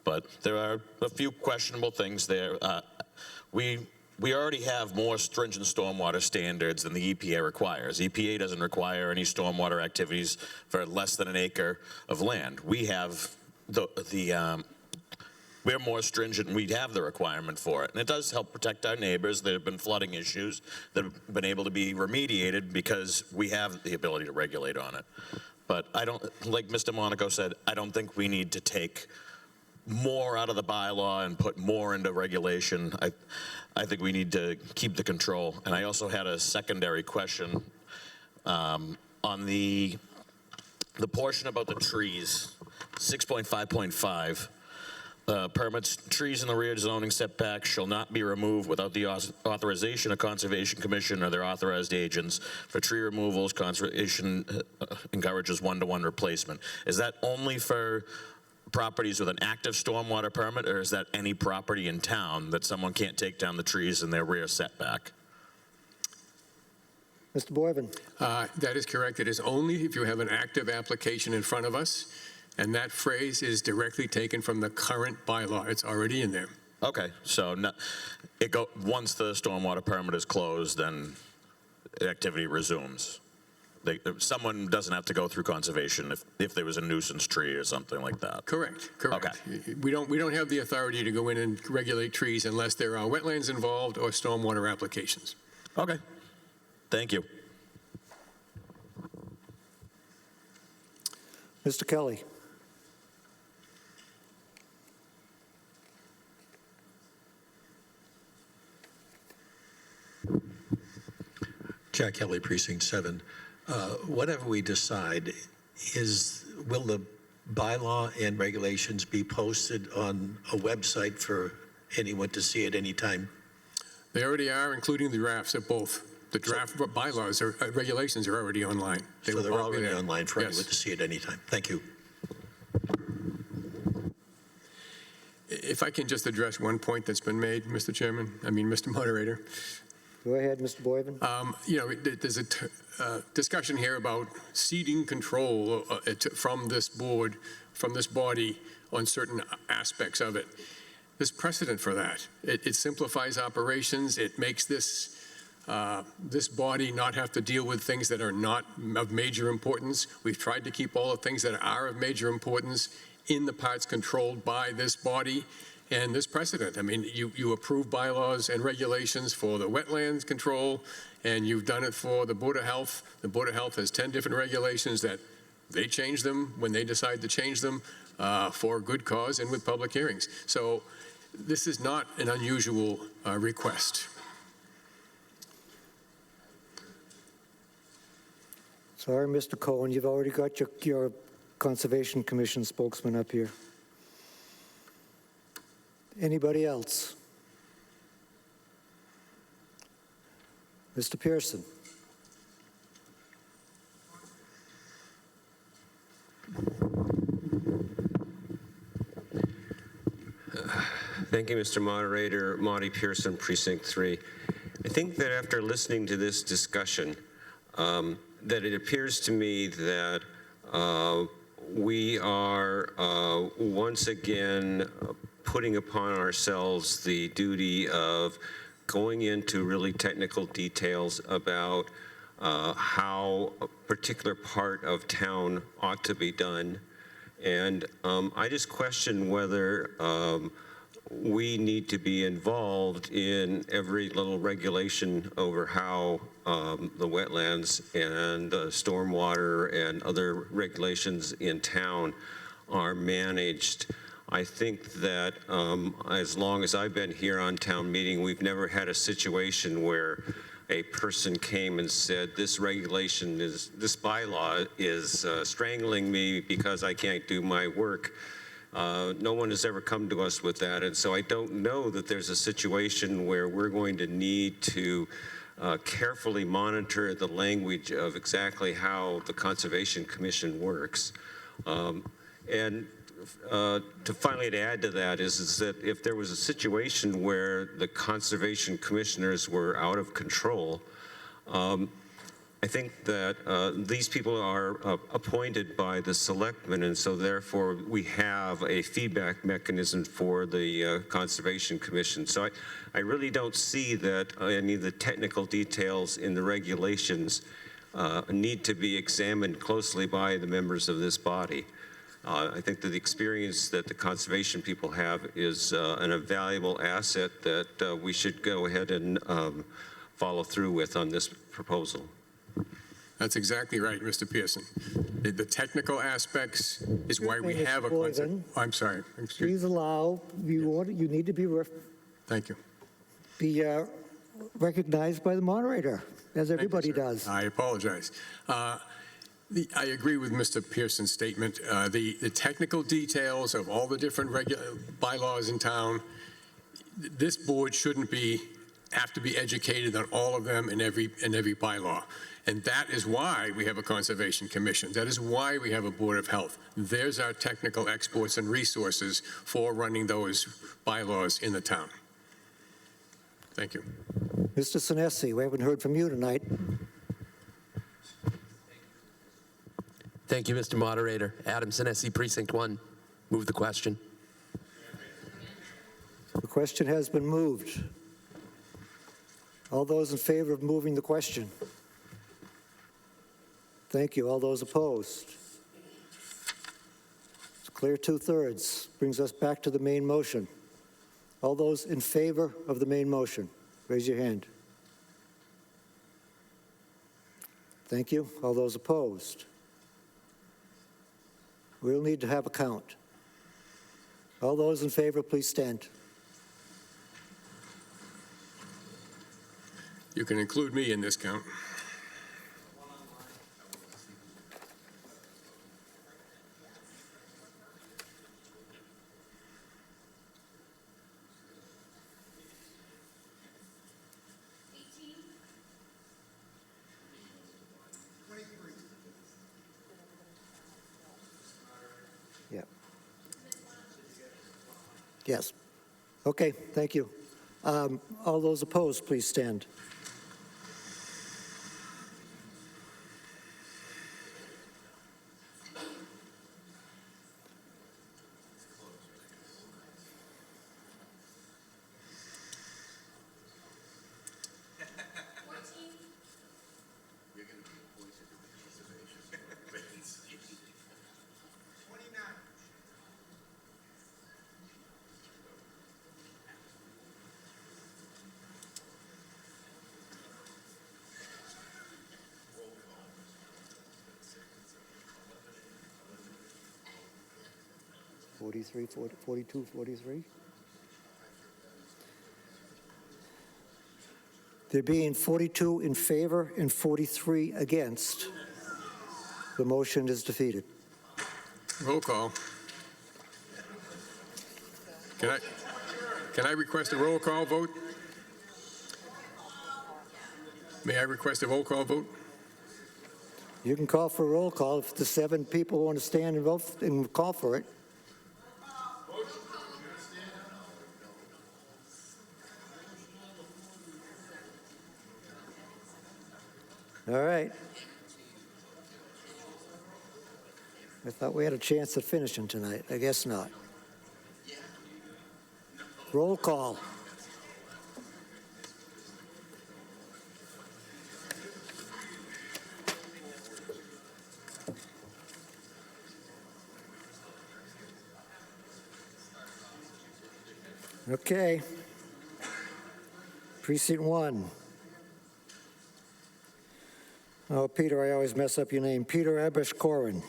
but there are a few questionable things there. We already have more stringent stormwater standards than the EPA requires. EPA doesn't require any stormwater activities for less than an acre of land. We have we're more stringent and we have the requirement for it. And it does help protect our neighbors. There have been flooding issues that have been able to be remediated because we have the ability to regulate on it. But I don't, like Mr. Monaco said, I don't think we need to take more out of the bylaw and put more into regulation. I think we need to keep the control. And I also had a secondary question on the portion about the trees, 6.5.5. Permits, trees in the rear zoning setback shall not be removed without the authorization of Conservation Commission or their authorized agents. For tree removals, conservation encourages one-to-one replacement. Is that only for properties with an active stormwater permit, or is that any property in town that someone can't take down the trees in their rear setback? Mr. Boyven? That is correct. It is only if you have an active application in front of us, and that phrase is directly taken from the current bylaw. It's already in there. Okay, so once the stormwater permit is closed, then activity resumes. Someone doesn't have to go through conservation if there was a nuisance tree or something like that. Correct. Okay. We don't have the authority to go in and regulate trees unless there are wetlands involved or stormwater applications. Okay. Thank you. Mr. Kelly? Jack Kelly, Precinct 7. Whatever we decide, will the bylaw and regulations be posted on a website for anyone to see at any time? They already are, including the drafts of both. The draft bylaws or regulations are already online. So they're already online for anyone to see at any time. Thank you. If I can just address one point that's been made, Mr. Moderator. Go ahead, Mr. Boyven. There's a discussion here about ceding control from this board, from this body on certain aspects of it. There's precedent for that. It simplifies operations. It makes this body not have to deal with things that are not of major importance. We've tried to keep all the things that are of major importance in the parts controlled by this body. And there's precedent. I mean, you approve bylaws and regulations for the wetlands control, and you've done it for the Board of Health. The Board of Health has 10 different regulations that they change them when they decide to change them for good cause and with public hearings. So this is not an unusual request. Sorry, Mr. Cohen, you've already got your Conservation Commission spokesman up here. Anybody else? Mr. Pearson. Thank you, Mr. Moderator. Monty Pearson, Precinct 3. I think that after listening to this discussion, that it appears to me that we are once again putting upon ourselves the duty of going into really technical details about how a particular part of town ought to be done. And I just question whether we need to be involved in every little regulation over how the wetlands and stormwater and other regulations in town are managed. I think that as long as I've been here on town meeting, we've never had a situation where a person came and said, this bylaw is strangling me because I can't do my work. No one has ever come to us with that, and so I don't know that there's a situation where we're going to need to carefully monitor the language of exactly how the Conservation Commission works. To finally add to that is that if there was a situation where the Conservation Commissioners were out of control, I think that these people are appointed by the selectmen, and so therefore we have a feedback mechanism for the Conservation Commission. So I really don't see that any of the technical details in the regulations need to be examined closely by the members of this body. I think that the experience that the conservation people have is an invaluable asset that we should go ahead and follow through with on this proposal. That's exactly right, Mr. Pearson. The technical aspects is why we have a concept. I'm sorry. Please allow, you need to be Thank you. Be recognized by the moderator, as everybody does. I apologize. I agree with Mr. Pearson's statement. The technical details of all the different bylaws in town, this board shouldn't have to be educated on all of them in every bylaw. And that is why we have a Conservation Commission. That is why we have a Board of Health. There's our technical experts and resources for running those bylaws in the town. Thank you. Mr. Sinesi, we haven't heard from you tonight. Thank you, Mr. Moderator. Adam Sinesi, Precinct 1. Move the question. The question has been moved. All those in favor of moving the question? Thank you. All those opposed? It's clear 2/3. Brings us back to the main motion. All those in favor of the main motion, raise your hand. Thank you. All those opposed? We'll need to have a count. All those in favor, please stand. You can include me in this count. Yeah. Yes. Okay, thank you. All those opposed, please stand. Forty-three, 42, 43? There being 42 in favor and 43 against, the motion is defeated. Roll call. Can I request a roll call vote? May I request a roll call vote? You can call for a roll call if the 7 people want to stand and vote and call for it. All right. I thought we had a chance at finishing tonight. I guess not. Roll call. Okay. Precinct 1. Oh, Peter, I always mess up your name. Peter Abish-Corin.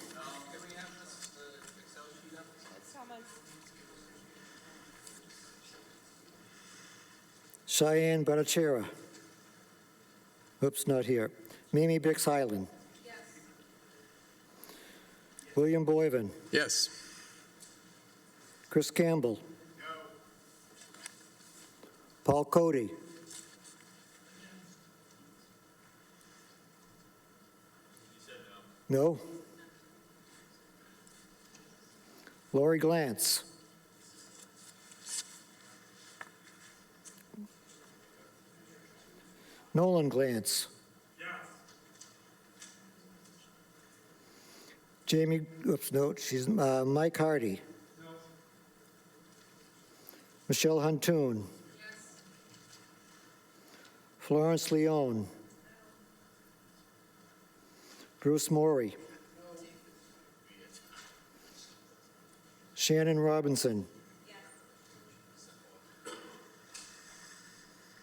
Cheyenne Bhattacharya. Oops, not here. Mimi Bix-Hyland. Yes. William Boyven. Yes. Chris Campbell. No. Paul Cody. No. Lori Glantz. Nolan Glantz. Yes. Jamie, oops, no, she's Mike Hardy. No. Michelle Huntoon. Yes. Florence Leone. Bruce Morey. No. Shannon Robinson. Yes.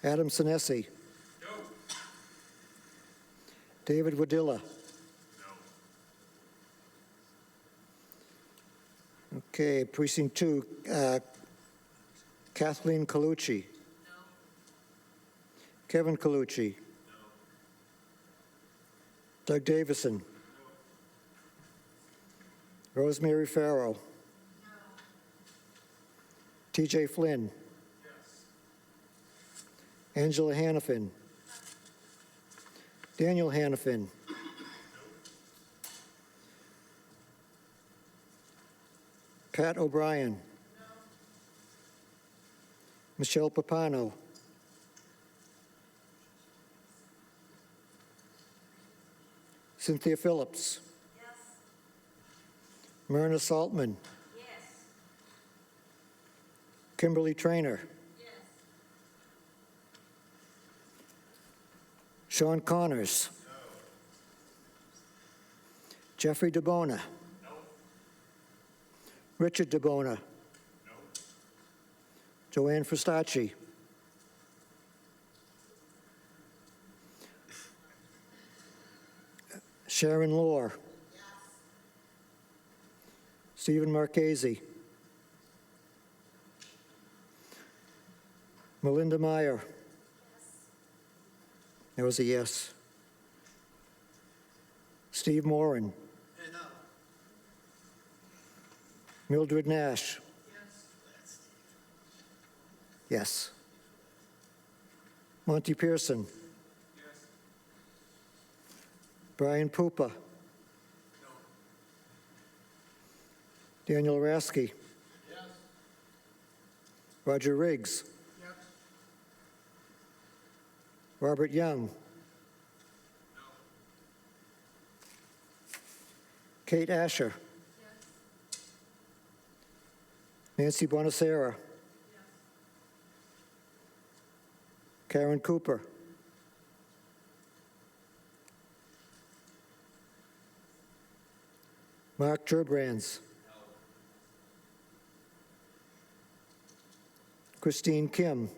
Adam Sinesi. No. David Wadilla. No. Okay, Precinct 2, Kathleen Colucci. No. Kevin Colucci. Doug Davison. No. Rosemary Farrow. No. TJ Flynn. Yes. Angela Hannafin. No. Daniel Hannafin. No. Pat O'Brien. No. Michelle Papano. Cynthia Phillips. Yes. Myrna Saltman. Kimberly Trainer. Sean Connors. Jeffrey DeBona. Richard DeBona. Joanne Fristacci. Sharon Lohr. Stephen Marchese. Melinda Meyer. That was a yes. Steve Moran. Mildred Nash. Yes. Monty Pearson. Brian Pupa. Daniel Rasky. Roger Riggs. Robert Young. Kate Asher. Nancy Bonacera. Karen Cooper. Mark Gerbrands. Christine Kim.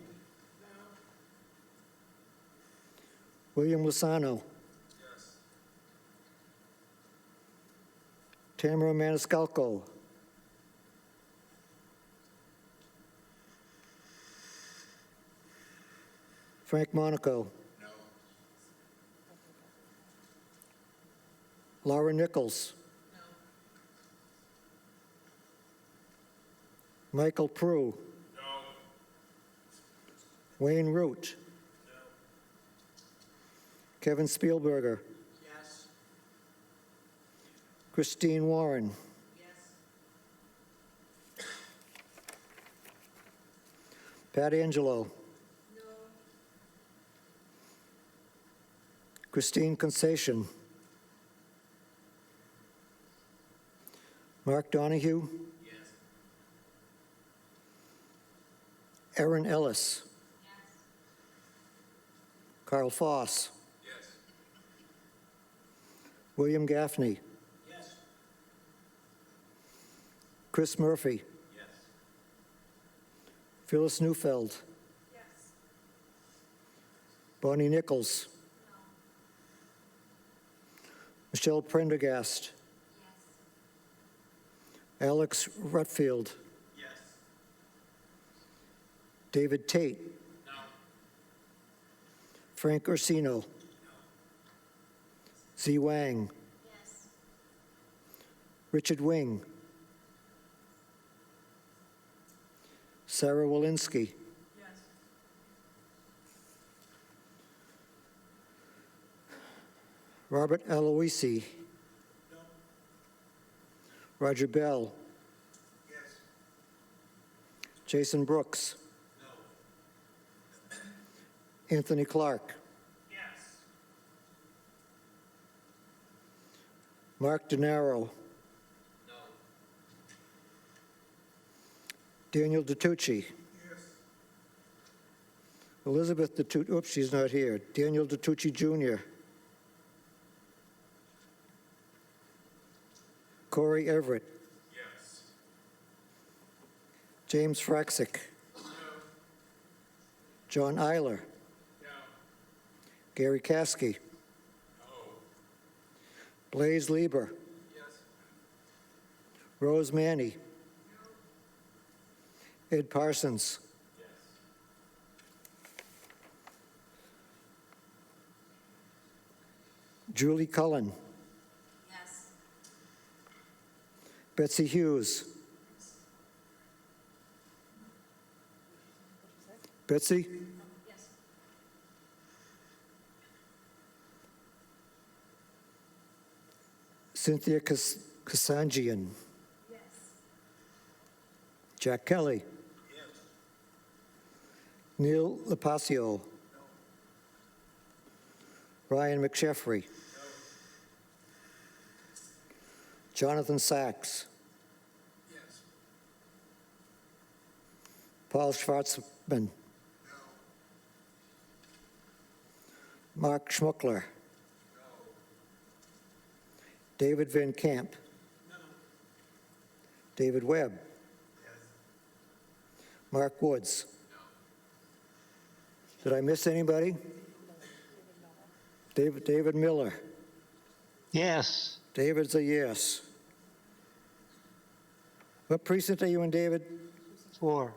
William Lasano. Tamara Maniscalco. Frank Monaco. Laura Nichols. Michael Prue. Wayne Root. Kevin Spielberger. Christine Warren. Pat Angelo. Christine Concession. Mark Donahue. Aaron Ellis. Carl Foss. William Gaffney. Chris Murphy. Phyllis Neufeld. Bonnie Nichols. Michelle Prendergast. Alex Rutfield. David Tate. Frank Orsino. Z Wang. Richard Wing. Sarah Walensky. Robert Aloisi. Roger Bell. Jason Brooks. Anthony Clark. Mark DeNaro. Daniel DeTucci. Elizabeth DeTucci, oops, she's not here. Daniel DeTucci Jr. Corey Everett. James Fraxick. John Eiler. Gary Caskey. Blaze Lieber. Rose Manny. Ed Parsons. Julie Cullen. Betsy Hughes. Betsy? Cynthia Kasanjian. Jack Kelly. Neil Lapasio. Ryan McSheffrey. Jonathan Sachs. Paul Schwartzman. Mark Schmuckler. David Van Camp. David Webb. Mark Woods. Did I miss anybody? David Miller. Yes. David's a yes. What precinct are you in, David? 4.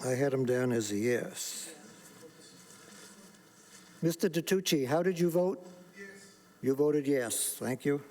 I had him down as a yes. Mr. DiTucci, how did you vote? Yes. You voted yes. Thank you.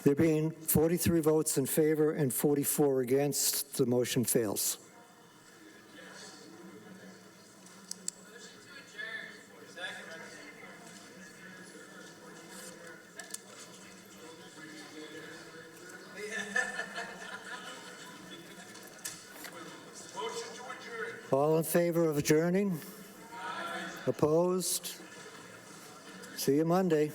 There being 43 votes in favor and 44 against, the motion fails. All in favor of adjourning? Opposed? See you Monday.